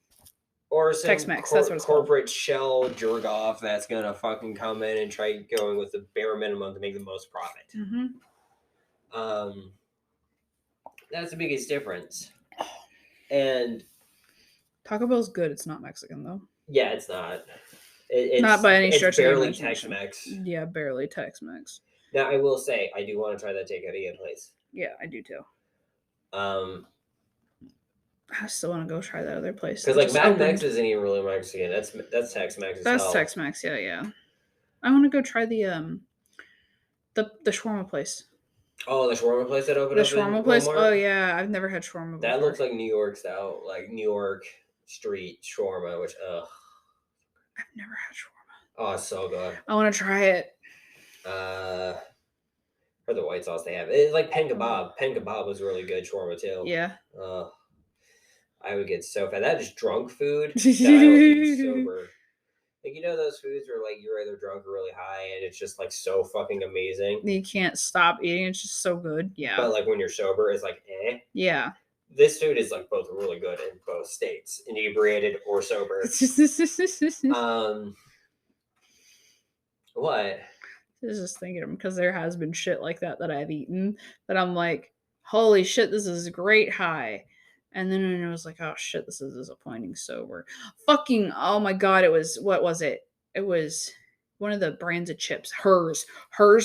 Or some Tex-Mex, that's what it's corporate called. shell jerk off that's going to fucking come in and try going with the bare minimum to make the most profit. Mm-hmm. That's the biggest difference. And Taco Bell's good. It's not Mexican though. Yeah, it's not. It's not by any stretch. It's barely Tex-Mex. Yeah, barely Tex-Mex. Now, I will say, I do want to try that taqueria place. Yeah, I do too. I still want to go try that other place. Because like Mad Max isn't even really Mexican. That's Tex-Mex. That's Tex-Mex. Yeah. I want to go try the shawarma place. Oh, the shawarma place that opened up. The shawarma place. Oh yeah, I've never had shawarma before. That looks like New York style, like New York street shawarma. Which I've never had shawarma. Oh, it's so good. I want to try it. For the white sauce they have, it's like pen kebab. Pen kebab was really good shawarma too. Yeah. I would get so fat. That is drunk food that I will eat sober. Like, you know those foods where like you're either drunk or really high and it's just like so fucking amazing. You can't stop eating. It's just so good. Yeah. But like when you're sober, it's like eh. Yeah. This food is like both really good in both states, inebriated or sober. What? I was just thinking because there has been shit like that I've eaten that I'm like, holy shit, this is great high. And then I was like, oh shit, this is disappointing sober. Fucking, oh my god, what was it? It was one of the brands of chips. Hers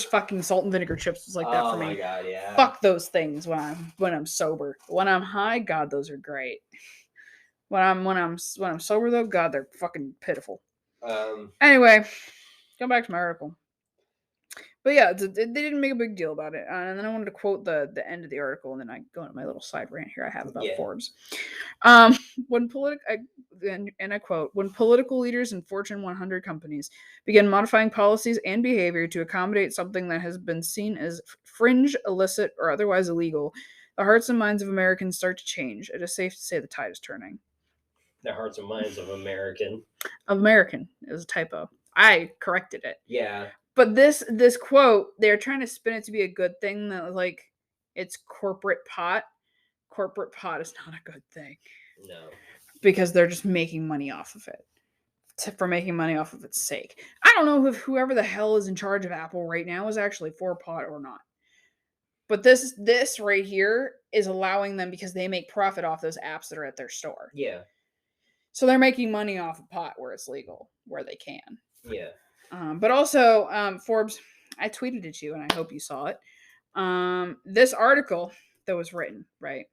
fucking salt and vinegar chips was like that for me. Oh my god, yeah. Fuck those things when I'm sober. When I'm high, god, those are great. When I'm sober though, god, they're fucking pitiful. Anyway, go back to my article. But yeah, they didn't make a big deal about it. And then I wanted to quote the end of the article, and then I go into my little side rant here I have about Forbes. I quote, when political leaders in Fortune 100 companies begin modifying policies and behavior to accommodate something that has been seen as fringe, illicit, or otherwise illegal, the hearts and minds of Americans start to change. It is safe to say the tide is turning. The hearts and minds of American. Of American is a typo. I corrected it. Yeah. But this quote, they're trying to spin it to be a good thing that like it's corporate pot. Corporate pot is not a good thing. No. Because they're just making money off of it. For making money off of its sake. I don't know if whoever the hell is in charge of Apple right now is actually for pot or not. But this right here is allowing them because they make profit off those apps that are at their store. Yeah. So they're making money off of pot where it's legal, where they can. Yeah. But also, Forbes, I tweeted at you, and I hope you saw it. This article that was written, right?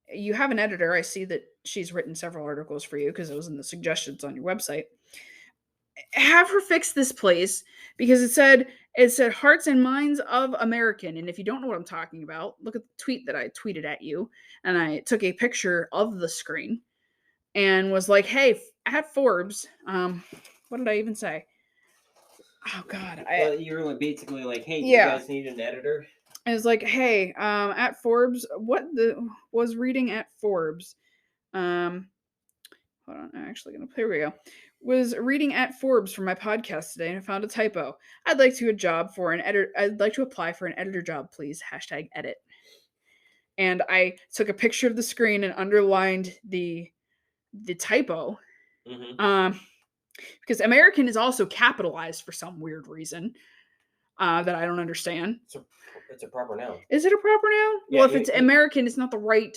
You have an editor. I see that she's written several articles for you because it was in the suggestions on your website. Have her fix this place because it said hearts and minds of American. And if you don't know what I'm talking about, look at the tweet that I tweeted at you, and I took a picture of the screen and was like, hey, at Forbes, what did I even say? Oh God! Well, you were basically like, "Hey, you guys need an editor." I was like, "Hey, at Forbes, was reading at Forbes? Hold on, I'm actually gonna. Here we go. Was reading at Forbes for my podcast today, and I found a typo. I'd like to apply for an editor job, please. #edit. And I took a picture of the screen and underlined the typo. Mm-hmm. Because American is also capitalized for some weird reason that I don't understand. It's a proper noun. Is it a proper noun? Yeah, well, if it's American, it's not the right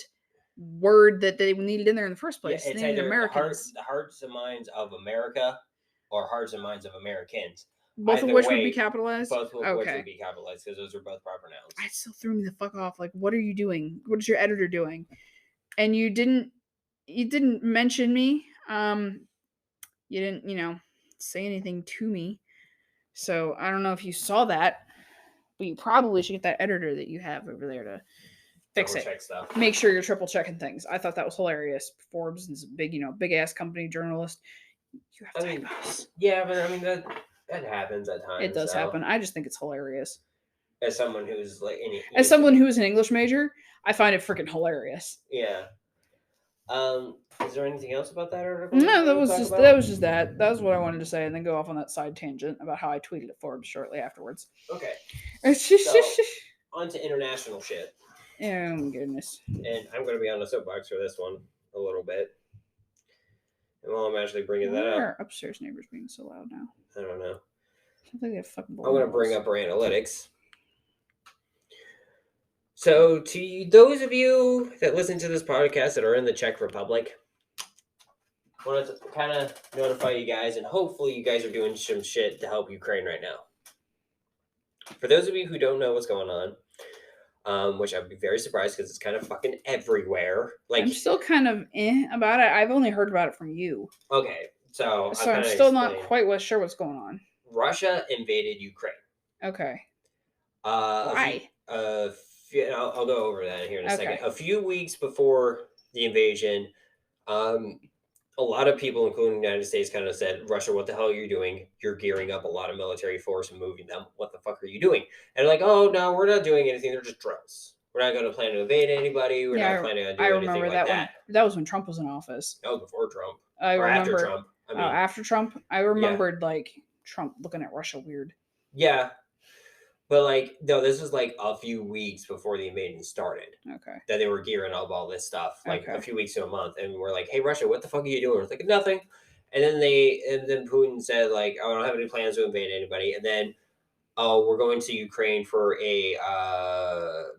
word that they needed in there in the first place. Yeah, it's either the hearts and minds of America or hearts and minds of Americans. Both of which would be capitalized? Both of which would be capitalized because those are both proper nouns. It still threw me the fuck off. Like, what are you doing? What is your editor doing? And you didn't mention me. You didn't, say anything to me. So I don't know if you saw that, but you probably should get that editor that you have over there to fix it. Check stuff. Make sure you're triple checking things. I thought that was hilarious. Forbes is a big, big ass company journalist. You have typos. Yeah, but I mean that happens at times. It does happen. I just think it's hilarious. As someone who's as someone who is an English major, I find it freaking hilarious. Yeah. Is there anything else about that article? No, that was just that. That was what I wanted to say, and then go off on that side tangent about how I tweeted at Forbes shortly afterwards. Okay. On to international shit. Oh my goodness. And I'm going to be on the soapbox for this one a little bit. And while I'm actually bringing that up, our upstairs neighbors being so loud now? I don't know. I think they have fucking. I'm going to bring up our analytics. So, to those of you that listen to this podcast that are in the Czech Republic, I want to kind of notify you guys, and hopefully you guys are doing some shit to help Ukraine right now. For those of you who don't know what's going on, which I'd be very surprised because it's kind of fucking everywhere. Like, I'm still kind of about it. I've only heard about it from you. Okay, so I'm still not quite sure what's going on. Russia invaded Ukraine. Okay. Why? I'll go over that here in a second. A few weeks before the invasion, a lot of people, including the United States, kind of said, Russia, what the hell are you doing? You're gearing up a lot of military force and moving them. What the fuck are you doing? And like, oh, no, we're not doing anything. They're just drills. We're not going to plan to invade anybody. We're not planning on doing anything like that. That was when Trump was in office. That was before Trump. After Trump. After Trump. I remembered, like, Trump looking at Russia weird. Yeah. But, like, no, this was, like, a few weeks before the invasion started. Okay. That they were gearing up all this stuff. Like, a few weeks to a month. And we're like, hey, Russia, what the fuck are you doing? It's like, nothing. And then Putin said, like, oh, I don't have any plans to invade anybody. And then, oh, we're going to Ukraine for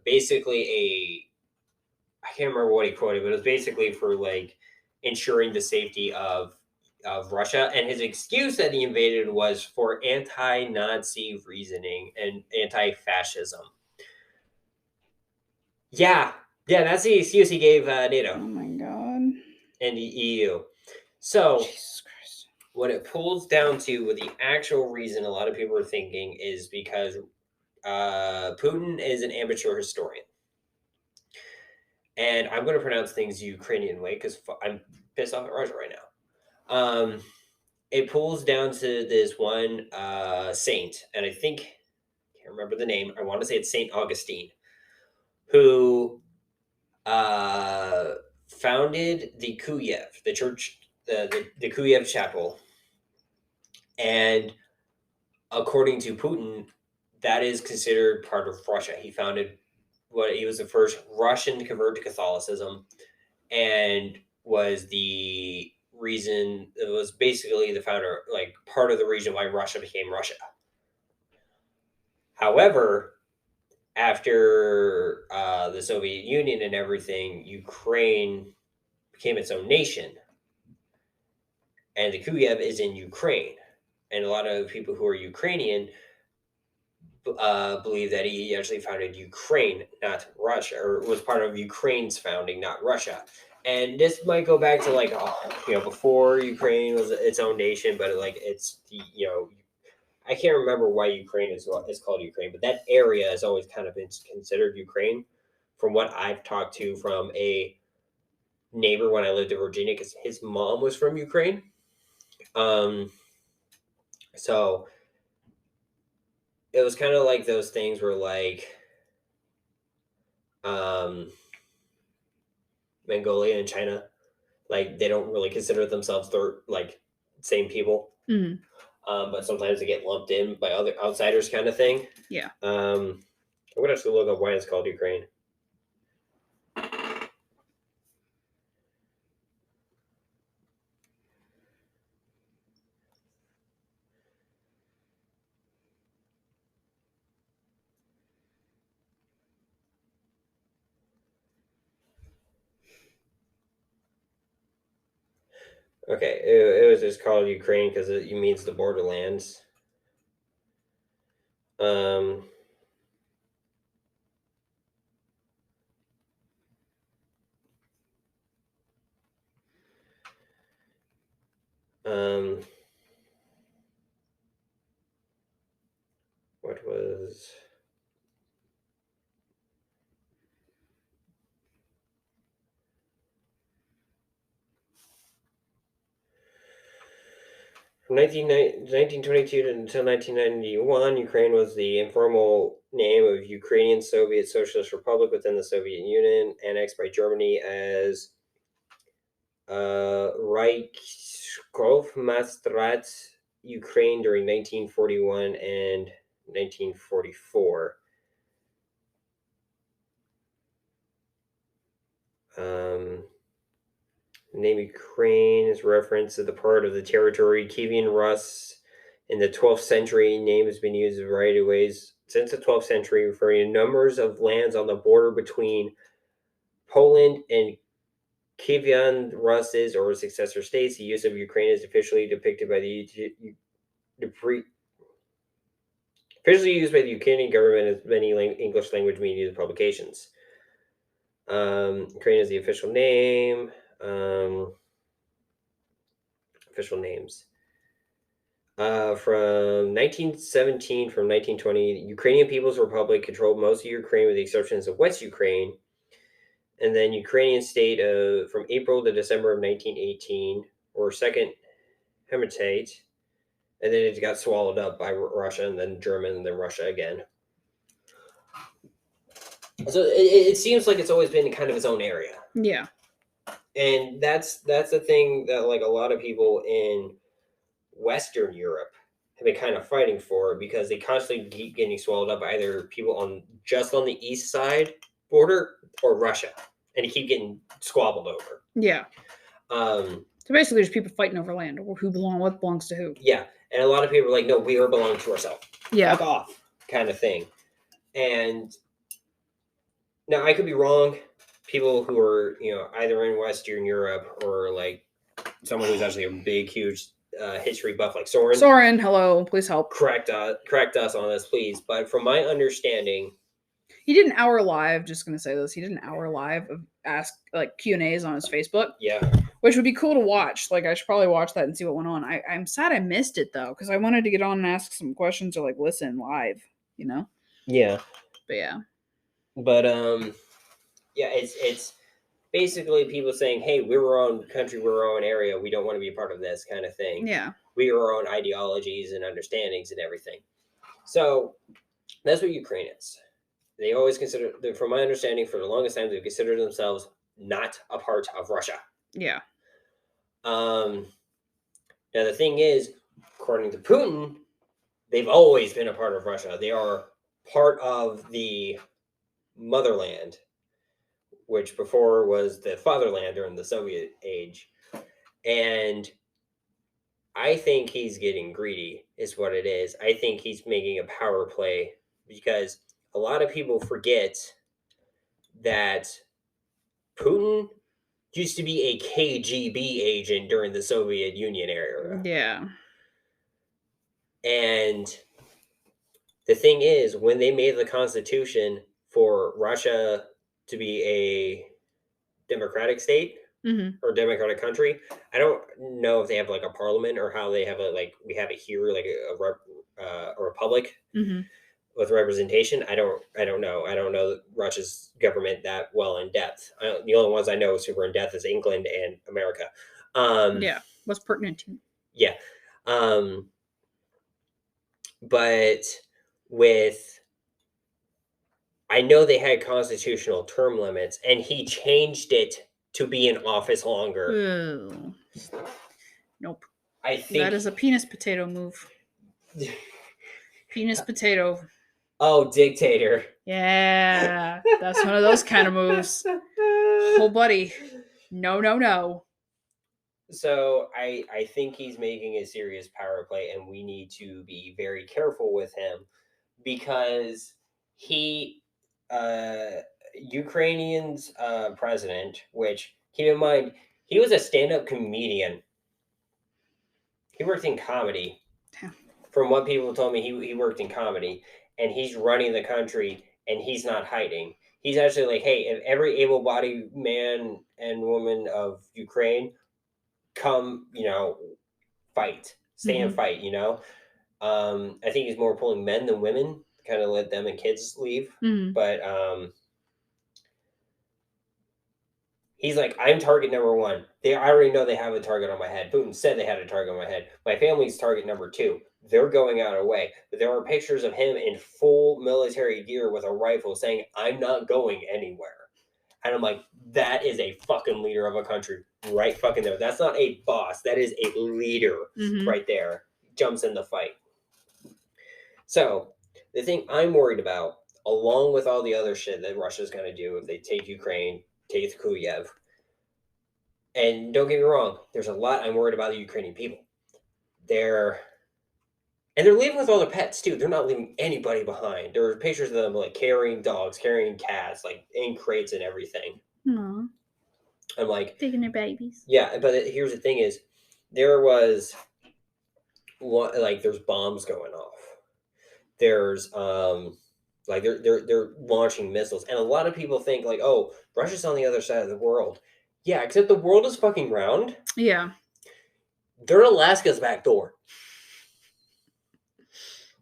basically I can't remember what he quoted, but it was basically for, like, ensuring the safety of Russia, and his excuse that he invaded was for anti-Nazi reasoning and anti-fascism. Yeah, that's the excuse he gave NATO. Oh my god. And the EU. So, Jesus Christ. What it pulls down to, with the actual reason a lot of people are thinking, is because Putin is an amateur historian. And I'm going to pronounce things the Ukrainian way because I'm pissed off at Russia right now. It pulls down to this one saint, and I can't remember the name. I want to say it's Saint Augustine, who founded the Kyiv, the church, the Kyiv chapel, and according to Putin, that is considered part of Russia. He was the first Russian to convert to Catholicism, and was the reason, it was basically the founder, like part of the reason why Russia became Russia. However, after the Soviet Union and everything, Ukraine became its own nation, and the Kyiv is in Ukraine, and a lot of people who are Ukrainian believe that he actually founded Ukraine, not Russia, or was part of Ukraine's founding, not Russia. And this might go back to, like, before Ukraine was its own nation, but like it's I can't remember why Ukraine is called Ukraine, but that area has always kind of been considered Ukraine, from what I've talked to from a neighbor when I lived in Virginia, because his mom was from Ukraine. So it was kind of like those things where, like, Mongolia and China, like, they don't really consider themselves like same people. Mm-hmm. But sometimes they get lumped in by other outsiders, kind of thing. Yeah. I'm gonna have to look up why it's called Ukraine. Okay, it was just called Ukraine because it means the borderlands. What was... From 1922 until 1991, Ukraine was the informal name of Ukrainian Soviet Socialist Republic within the Soviet Union, annexed by Germany as Reichskov Mastrat, Ukraine during 1941 and 1944. The name Ukraine is reference to the part of the territory Kievan Rus in the 12th century. Name has been used in a variety of ways since the 12th century, referring to numbers of lands on the border between Poland and Kievan Rus's or successor states. The use of Ukraine is officially depicted by the Officially used by the Ukrainian government as many English language media publications. Ukraine is the official name. Official names. From 1917, from 1920, the Ukrainian People's Republic controlled most of Ukraine with the exceptions of West Ukraine. And then Ukrainian state from April to December of 1918, or Second Hematite. And then it got swallowed up by Russia, and then German, and then Russia again. So it seems like it's always been kind of its own area. Yeah. And that's the thing that like a lot of people in Western Europe have been kind of fighting for, because they constantly keep getting swallowed up by either people on the east side border or Russia, and they keep getting squabbled over. Yeah. So basically, there's people fighting over land, or what belongs to who. Yeah, and a lot of people are like, no, we are belong to ourselves. Yeah. Fuck off, kind of thing. And now I could be wrong. People who are, either in Western Europe or like someone who's actually a big, huge history buff like Soren. Soren, hello, please help. Correct us on this, please. But from my understanding, he did an hour live. Just gonna say this, he did an hour live of Q&As on his Facebook. Yeah, which would be cool to watch. Like, I should probably watch that and see what went on. I'm sad I missed it though, because I wanted to get on and ask some questions or like listen live. Yeah. But yeah. But yeah, it's basically people saying, hey, we're our own country, we're our own area, we don't want to be a part of this kind of thing. Yeah. We are our own ideologies and understandings and everything. So that's what Ukraine is. They always consider, from my understanding, for the longest time, they've considered themselves not a part of Russia. Yeah. Now the thing is, according to Putin, they've always been a part of Russia. They are part of the motherland, which before was the fatherland during the Soviet age. And I think he's getting greedy, is what it is. I think he's making a power play, because a lot of people forget that Putin used to be a KGB agent during the Soviet Union era. Yeah. And the thing is, when they made the constitution for Russia to be a democratic state, or democratic country, I don't know if they have like a parliament or how they have we have it here, like a republic with representation. I don't know. I don't know Russia's government that well in depth. The only ones I know super in depth is England and America. Yeah, what's pertinent to? Yeah. But I know they had constitutional term limits, and he changed it to be in office longer. Ooh. Nope. I think that is a penis potato move. Penis potato. Oh, dictator. Yeah, that's one of those kind of moves. Oh, buddy. No. So I think he's making a serious power play, and we need to be very careful with him, because Ukrainian's president, which, keep in mind, he was a stand-up comedian. He worked in comedy. Yeah. From what people told me, he worked in comedy, and he's running the country, and he's not hiding. He's actually like, hey, if every able-bodied man and woman of Ukraine come, fight, stay and fight, I think he's more pulling men than women, kind of let them and kids leave. But he's like, I'm target number one. I already know they have a target on my head. Putin said they had a target on my head. My family's target number two. They're going out of the way. But there are pictures of him in full military gear with a rifle saying, I'm not going anywhere. And I'm like, that is a fucking leader of a country right fucking there. That's not a boss. That is a leader right there. Jumps in the fight. So the thing I'm worried about, along with all the other shit that Russia's going to do if they take Ukraine, take Kyiv, and don't get me wrong, there's a lot I'm worried about the Ukrainian people. They're leaving with all their pets too. They're not leaving anybody behind. There are pictures of them like carrying dogs, carrying cats, like in crates and everything. Aww. I'm like taking their babies. Yeah, but here's the thing: is there was there's bombs going off. there's like they're launching missiles, and a lot of people think like, oh, Russia's on the other side of the world. Yeah, except the world is fucking round. Yeah. They're Alaska's back door.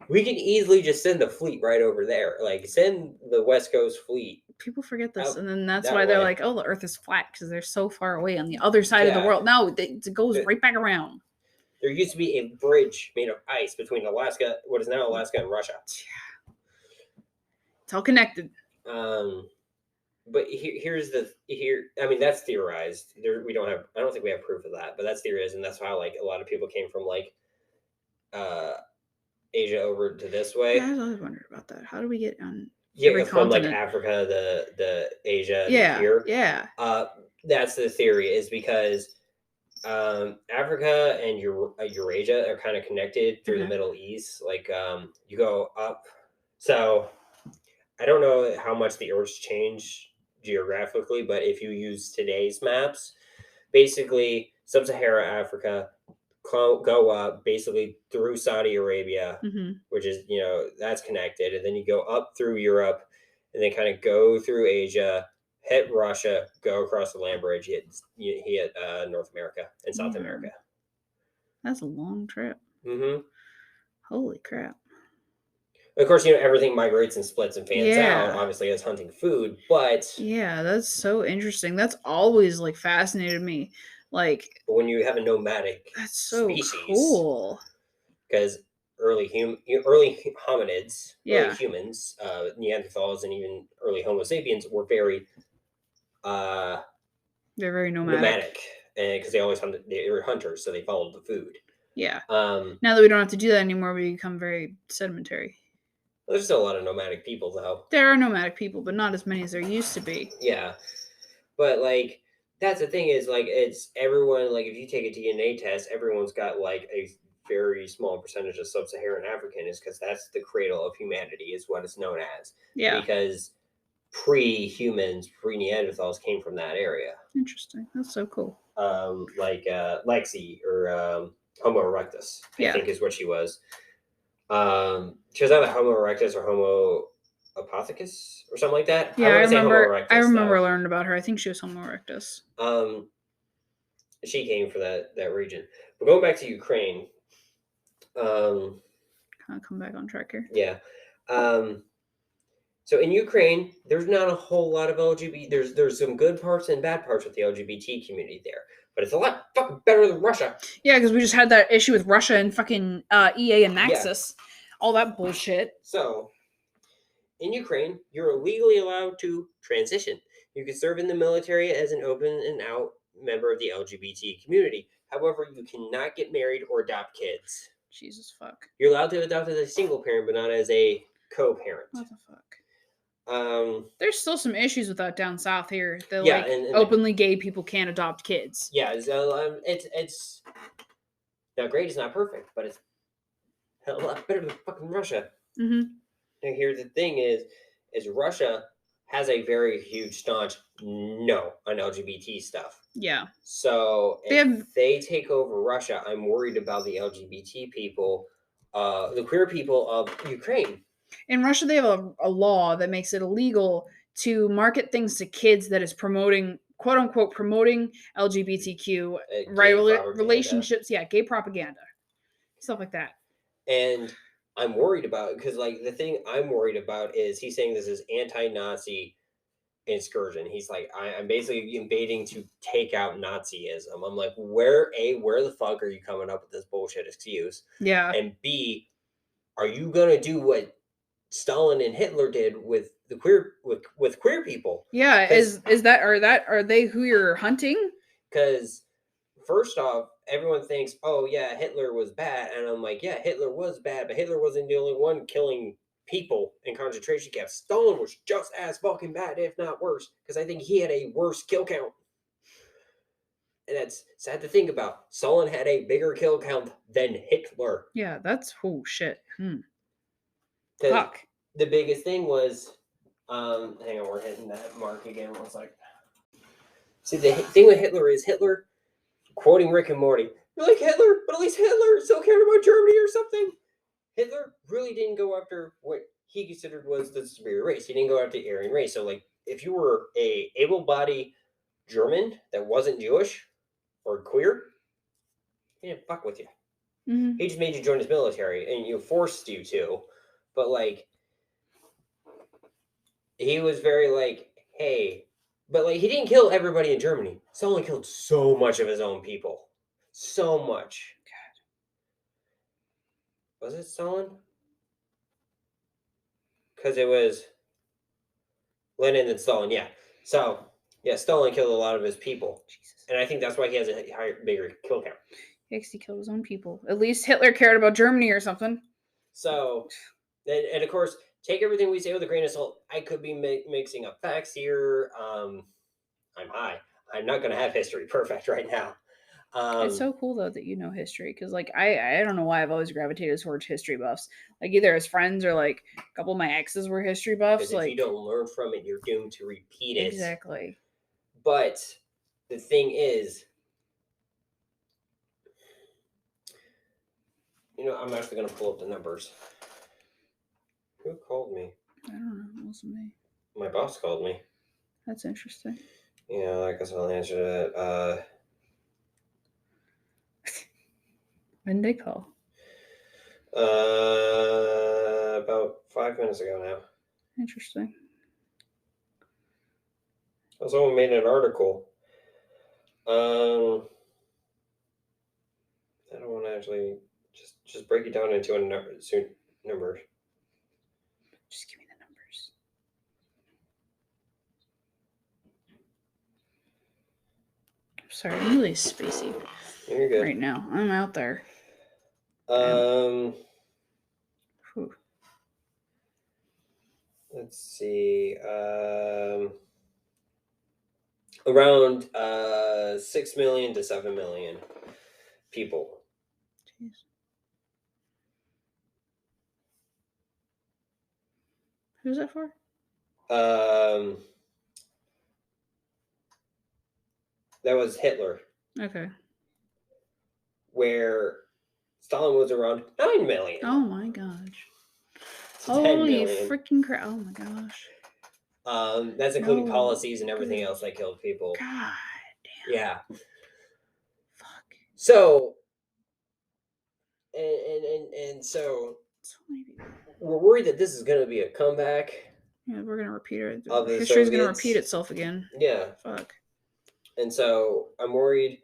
We can easily just send the fleet right over there. Like, send the West Coast fleet. People forget this, and then that's why they're like, oh, the Earth is flat because they're so far away on the other side of the world. No, it goes right back around. There used to be a bridge made of ice between Alaska, what is now Alaska, and Russia. Yeah. It's all connected. But I mean, that's theorized. I don't think we have proof of that, but that's theorized, and that's how like a lot of people came from like Asia over to this way. Yeah, I always wondered about that. How do we get on? Yeah, from like Africa, the Asia, here. Yeah. That's the theory, is because Africa and Eurasia are kind of connected through the Middle East. Like you go up. So I don't know how much the Earth's changed geographically, but if you use today's maps, basically sub-Saharan Africa, go up basically through Saudi Arabia, which is, that's connected. And then you go up through Europe and then kind of go through Asia, hit Russia, go across the land bridge, hit North America and South America. That's a long trip. Holy crap. Of course, everything migrates and splits and fans out, obviously, as hunting food, but... Yeah, that's so interesting. That's always, like, fascinated me. Like... But when you have a nomadic that's so species... cool. Because early hominids, early humans, Neanderthals, and even early Homo sapiens were very... they're very nomadic. Because they were hunters, so they followed the food. Yeah. Now that we don't have to do that anymore, we become very sedimentary. There's still a lot of nomadic people, though. There are nomadic people, but not as many as there used to be. Yeah. But, like, that's the thing is, like, it's everyone, like, if you take a DNA test, everyone's got, like, a very small percentage of sub-Saharan African, is because that's the cradle of humanity, is what it's known as. Yeah. Because pre-humans, pre-Neanderthals came from that area. Interesting. That's so cool. Like, Lexi, or Homo erectus, I think is what she was. She was either Homo erectus or Homo apothecus or something like that. Yeah, I remember learning about her. I think she was Homo erectus. She came from that region. But going back to Ukraine. Kind of come back on track here. Yeah. So in Ukraine, there's not a whole lot of LGBT. There's some good parts and bad parts with the LGBT community there. But it's a lot fucking better than Russia. Yeah, because we just had that issue with Russia and fucking EA and Maxis. Yeah. All that bullshit. So, in Ukraine, you're legally allowed to transition. You can serve in the military as an open and out member of the LGBT community. However, you cannot get married or adopt kids. Jesus fuck. You're allowed to adopt as a single parent, but not as a co-parent. What the fuck? There's still some issues with that down south here. They're and openly gay people can't adopt kids. Yeah, it's not great. It's not perfect, but it's a lot better than fucking Russia. And here's the thing: is Russia has a very huge staunch no on LGBT stuff. Yeah. So if they take over Russia, I'm worried about the LGBT people, the queer people of Ukraine. In Russia, they have a law that makes it illegal to market things to kids that is promoting, quote unquote, promoting LGBTQ relationships. Yeah, gay propaganda. Stuff like that. And I'm worried about it because, like, the thing I'm worried about is he's saying this is anti-Nazi excursion. He's like, I'm basically invading to take out Nazism. I'm like, where the fuck are you coming up with this bullshit excuse? Yeah. And B, are you gonna do what Stalin and Hitler did with the queer people? Yeah, are they who you're hunting? Because first off, everyone thinks, oh yeah, Hitler was bad, and I'm like, yeah, Hitler was bad, but Hitler wasn't the only one killing people in concentration camps. Stalin was just as fucking bad, if not worse, because I think he had a worse kill count. And that's sad to think about. Stalin had a bigger kill count than Hitler. Yeah, that's shit. Fuck. The biggest thing was, hang on, we're hitting that mark again. One second. See, the thing with Hitler is Hitler, quoting Rick and Morty, you're like Hitler, but at least Hitler still cared about Germany or something. Hitler really didn't go after what he considered was the superior race. He didn't go after the Aryan race. So, like, if you were a able-bodied German that wasn't Jewish or queer, he didn't fuck with you. Mm-hmm. He just made you join his military, and forced you to. But, like, he was very like, hey, but like he didn't kill everybody in Germany. Stalin killed so much of his own people, so much. God. Was it Stalin? Because it was Lenin and Stalin, yeah. So yeah, Stalin killed a lot of his people, Jesus. And I think that's why he has a bigger kill count. He killed his own people. At least Hitler cared about Germany or something. So, and of course, take everything we say with a grain of salt. I could be mixing up facts here. I'm high. I'm not going to have history perfect right now. It's so cool though that you know history, because like I don't know why I've always gravitated towards history buffs. Like either as friends or like a couple of my exes were history buffs. Because like, if you don't learn from it, you're doomed to repeat it. Exactly. But the thing is, I'm actually going to pull up the numbers. Who called me? I don't know. It wasn't me. My boss called me. That's interesting. Yeah, I guess I'll answer that. When did they call? About 5 minutes ago now. Interesting. Someone made an article. I don't want to actually just break it down into numbers. Just give me the numbers. I'm sorry, I'm really spacey. You're good. Right now, I'm out there. Let's see. Around 6 million to 7 million people. Jeez. Who's that for? That was Hitler. Okay. Where Stalin was around 9 million. Oh my gosh. Holy freaking crap. Oh my gosh. That's including policies and everything else that killed people. God damn. Yeah. Fuck. So, and so many people. We're worried that this is going to be a comeback. Yeah, we're going to repeat it. History's going to repeat itself again. Yeah. Fuck. And so I'm worried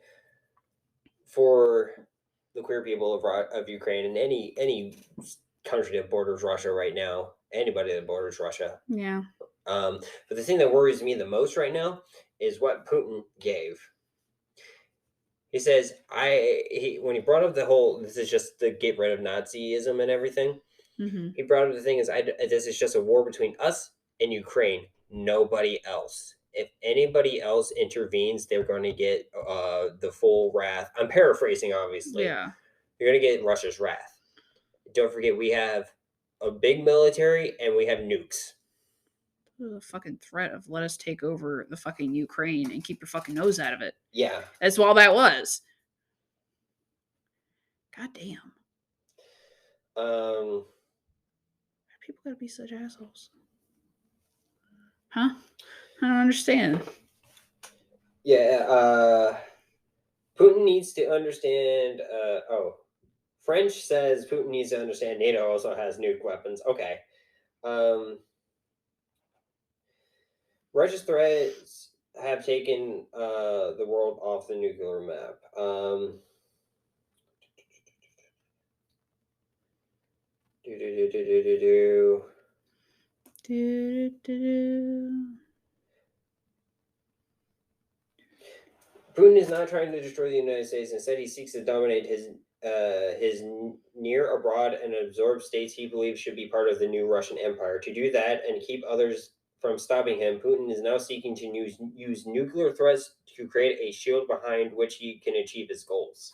for the queer people of Ukraine and any country that borders Russia right now. Anybody that borders Russia. Yeah. But the thing that worries me the most right now is what Putin gave. He says, when he brought up the whole, this is just to get rid of Nazism and everything. Mm-hmm. He brought up the thing is, this is just a war between us and Ukraine. Nobody else. If anybody else intervenes, they're going to get the full wrath. I'm paraphrasing, obviously. Yeah. You're going to get Russia's wrath. Don't forget, we have a big military and we have nukes. The fucking threat of let us take over the fucking Ukraine and keep your fucking nose out of it. Yeah. That's all that was. God damn. People gotta be such assholes. Huh? I don't understand. Yeah, Putin needs to understand, French says Putin needs to understand NATO also has nuke weapons. Okay. Russia's threats have taken the world off the nuclear map. Putin is not trying to destroy the United States. Instead, he seeks to dominate his near abroad and absorb states he believes should be part of the new Russian Empire. To do that and keep others from stopping him, Putin is now seeking to use nuclear threats to create a shield behind which he can achieve his goals.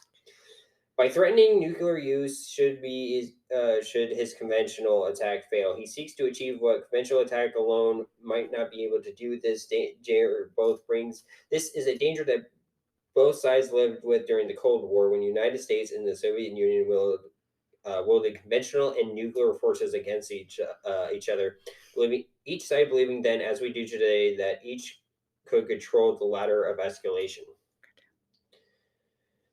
By threatening nuclear use, should his conventional attack fail, he seeks to achieve what conventional attack alone might not be able to do. This danger This is a danger that both sides lived with during the Cold War, when the United States and the Soviet Union wielding conventional and nuclear forces against each other, each side believing then, as we do today, that each could control the ladder of escalation.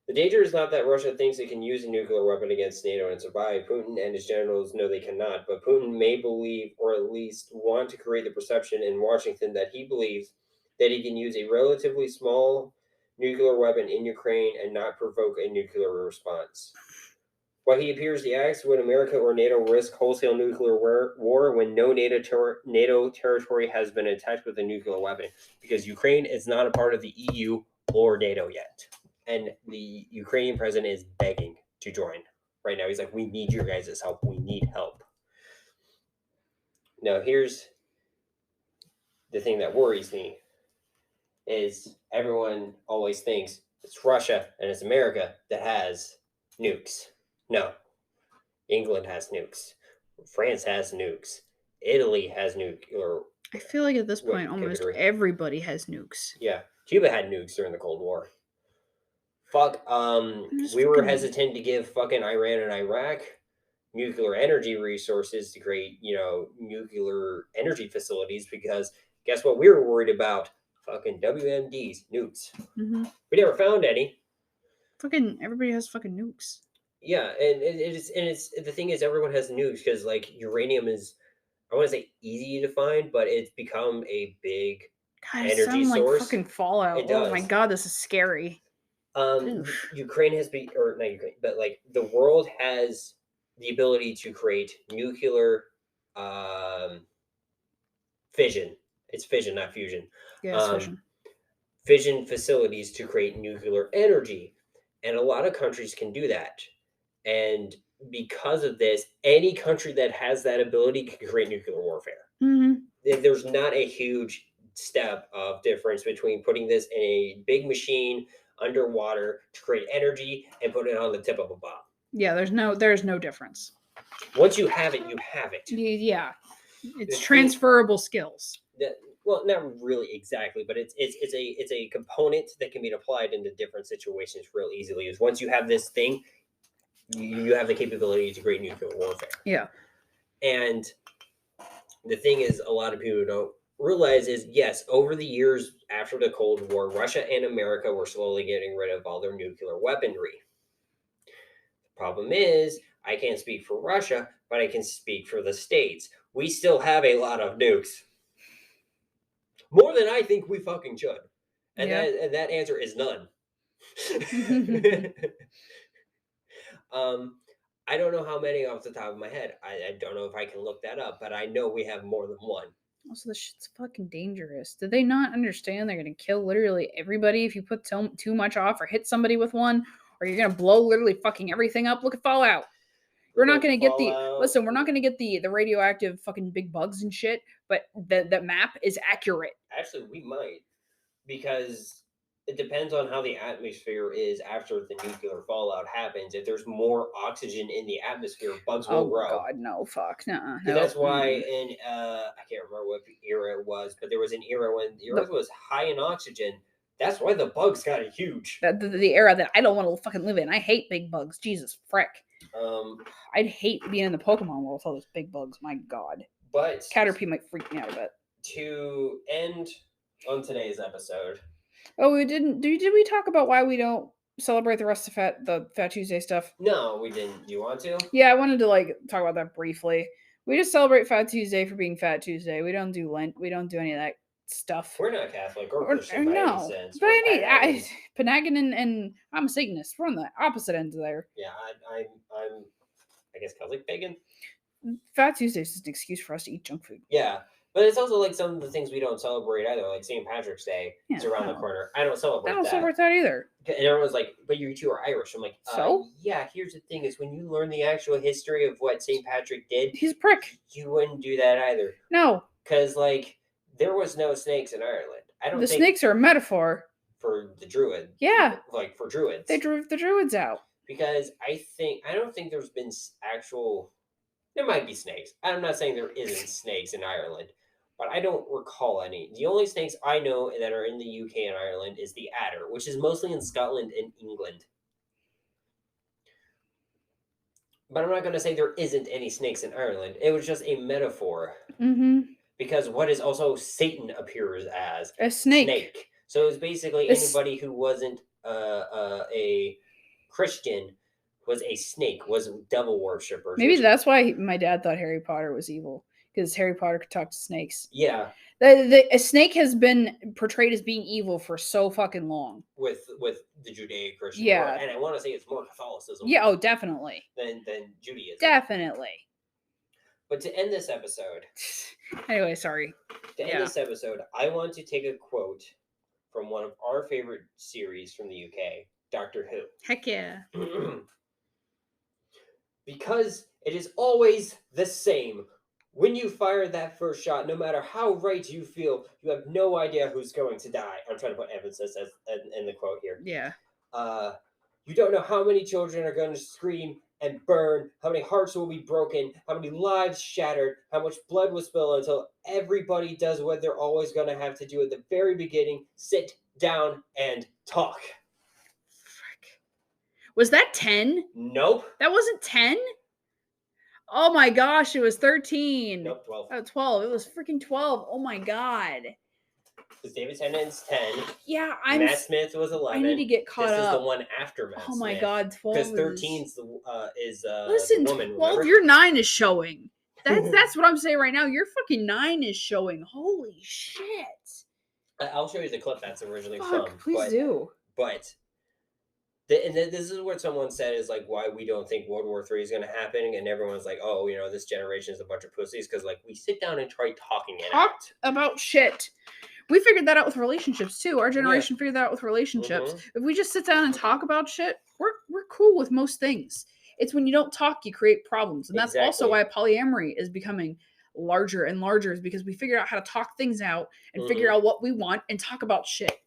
The danger is not that Russia thinks it can use a nuclear weapon against NATO and survive. Putin and his generals know they cannot, but Putin may believe, or at least want to create the perception in Washington, that he believes that he can use a relatively small nuclear weapon in Ukraine and not provoke a nuclear response. While he appears to ask, would America or NATO risk wholesale nuclear war when no NATO territory has been attacked with a nuclear weapon? Because Ukraine is not a part of the EU or NATO yet. And the Ukrainian president is begging to join right now. He's like, we need your guys' help. We need help. Now, here's the thing that worries me is everyone always thinks it's Russia and it's America that has nukes. No. England has nukes. France has nukes. Italy has nuclear. I feel like at this point, almost everybody has nukes. Yeah. Cuba had nukes during the Cold War. Fuck, we were hesitant to give fucking Iran and Iraq nuclear energy resources to create, nuclear energy facilities because guess what we were worried about? Fucking WMDs, nukes. Mm-hmm. We never found any. Fucking everybody has fucking nukes. Yeah, and it's the thing is everyone has nukes because like uranium is, I want to say easy to find, but it's become a big energy source. Like fucking Fallout. Oh my god, this is scary. Ukraine has been, or not Ukraine, but like the world has the ability to create nuclear fission. It's fission, not fusion. Yeah, it's fission. Fission facilities to create nuclear energy. And a lot of countries can do that. And because of this, any country that has that ability can create nuclear warfare. Mm-hmm. There's not a huge step of difference between putting this in a big machine underwater to create energy and put it on the tip of a bomb. Yeah, there's no difference. Once you have it, you have it. Yeah, it's transferable skills. Well, not really exactly, but it's a component that can be applied into different situations real easily. Is once you have this thing, you have the capability to create nuclear warfare. Yeah, and the thing is, a lot of people don't realize is yes, over the years after the Cold War, Russia and America were slowly getting rid of all their nuclear weaponry. The problem is, I can't speak for Russia, but I can speak for the States. We still have a lot of nukes. More than I think we fucking should. And that answer is none. I don't know how many off the top of my head. I don't know if I can look that up, but I know we have more than one. Also, this shit's fucking dangerous. Did they not understand they're going to kill literally everybody if you put too much off or hit somebody with one? Or you're going to blow literally fucking everything up? Look at Fallout. We're not going to get we're not going to get the radioactive fucking big bugs and shit, but the map is accurate. Actually, we might. Because it depends on how the atmosphere is after the nuclear fallout happens. If there's more oxygen in the atmosphere, bugs will grow. Oh God, no, fuck, no. That's why in I can't remember what era it was, but there was an era when the Earth was high in oxygen. That's why the bugs got huge. The era that I don't want to fucking live in. I hate big bugs. Jesus frick. I'd hate being in the Pokemon world with all those big bugs. My God. But Caterpie might freak me out a bit. To end on today's episode. Oh, did we talk about why we don't celebrate the rest of the Fat Tuesday stuff? No, we didn't. Do you want to? Yeah, I wanted to talk about that briefly. We just celebrate Fat Tuesday for being Fat Tuesday. We don't do Lent. We don't do any of that stuff. We're not Catholic or Christian by any sense. But Panagan and I'm a Satanist. We're on the opposite ends there. Yeah, I'm I guess Catholic pagan. Fat Tuesday is just an excuse for us to eat junk food. Yeah. But it's also like some of the things we don't celebrate either, like St. Patrick's Day is around the corner. I don't celebrate that. I don't celebrate that either. And everyone's like, but you two are Irish. I'm like, so? Yeah, here's the thing is when you learn the actual history of what St. Patrick did. He's a prick. You wouldn't do that either. No. Because, there was no snakes in Ireland. The snakes are a metaphor. For the Druids. Yeah. For Druids. They drove the Druids out. Because I don't think there's been actual... There might be snakes. I'm not saying there isn't snakes in Ireland. But I don't recall any. The only snakes I know that are in the UK and Ireland is the adder, which is mostly in Scotland and England. But I'm not going to say there isn't any snakes in Ireland. It was just a metaphor. Mm-hmm. Because what is also Satan appears as? A snake. So it's basically anybody who wasn't a Christian was a snake, was devil worshippers. Maybe that's why my dad thought Harry Potter was evil, because Harry Potter could talk to snakes. Yeah. A snake has been portrayed as being evil for so fucking long. With the Judeo-Christian world. And I want to say it's more Catholicism. Yeah, oh, definitely. Than Judaism. Definitely. But to end this episode... Anyway, sorry. To end this episode, I want to take a quote from one of our favorite series from the UK, Doctor Who. Heck yeah. Because it is always the same. When you fire that first shot, no matter how right you feel, you have no idea who's going to die. I'm trying to put emphasis in the quote here. Yeah. You don't know how many children are going to scream and burn, how many hearts will be broken, how many lives shattered, how much blood will spill until everybody does what they're always going to have to do at the very beginning: sit down and talk. Frick. Was that 10? Nope. That wasn't 10? Oh my gosh, it was 13. Nope, 12. Oh, 12. It was freaking 12. Oh my god. Because David Tennant's 10. Yeah, Matt Smith was 11. I need to get caught up. This is the one after Matt Smith. Oh my god, 12 because 13 is Listen, the woman, 12, remember? your 9 is showing. That's what I'm saying right now. Your fucking 9 is showing. Holy shit. I'll show you the clip that's originally Fuck, from. Please do. But and this is what someone said is like why we don't think World War III is going to happen, and everyone's like, oh, you know, this generation is a bunch of pussies because like we sit down and try talking it out about shit. We figured that out with relationships too. Our generation figured that out with relationships. Mm-hmm. If we just sit down and talk about shit, we're cool with most things. It's when you don't talk, you create problems, and that's also why polyamory is becoming larger and larger, is because we figured out how to talk things out and figure out what we want and talk about shit.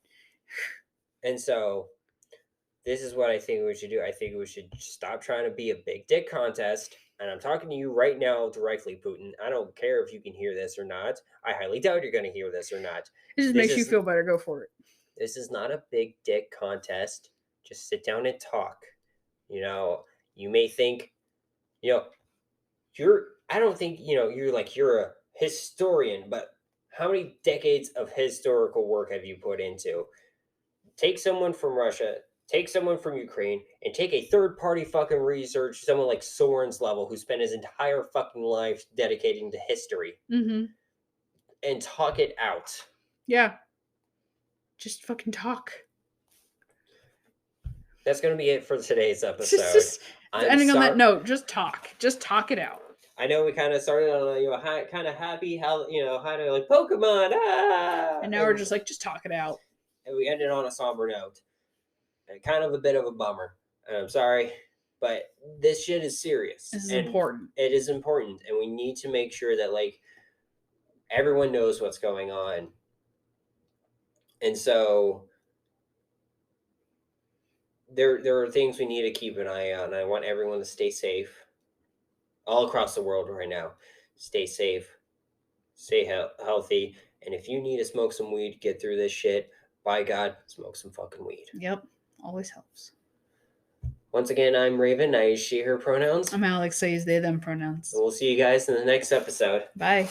And so this is what I think we should do. I think we should stop trying to be a big dick contest. And I'm talking to you right now directly, Putin. I don't care if you can hear this or not. I highly doubt you're going to hear this or not. It just makes you feel better. Go for it. This is not a big dick contest. Just sit down and talk. You know, you may think, you know, I don't think, you know, you're a historian, but how many decades of historical work have you put into? Take someone from Russia, take someone from Ukraine, and take a third-party fucking research, someone like Soren's level, who spent his entire fucking life dedicating to history, and talk it out. Yeah. Just fucking talk. That's going to be it for today's episode. Ending on that note, just talk. Just talk it out. I know we kind of started on a kind of happy, how to like Pokemon, and now we're just like, just talk it out. And we ended on a somber note. And kind of a bit of a bummer. And I'm sorry, but this shit is serious. This is important. It is important, and we need to make sure that like everyone knows what's going on. And so there are things we need to keep an eye on, and I want everyone to stay safe all across the world right now. Stay safe, stay healthy, and if you need to smoke some weed, get through this shit, by God, smoke some fucking weed. Yep, always helps. Once again, I'm Rayven. I use she, her pronouns. I'm Alex. I use they, them pronouns. And we'll see you guys in the next episode. Bye.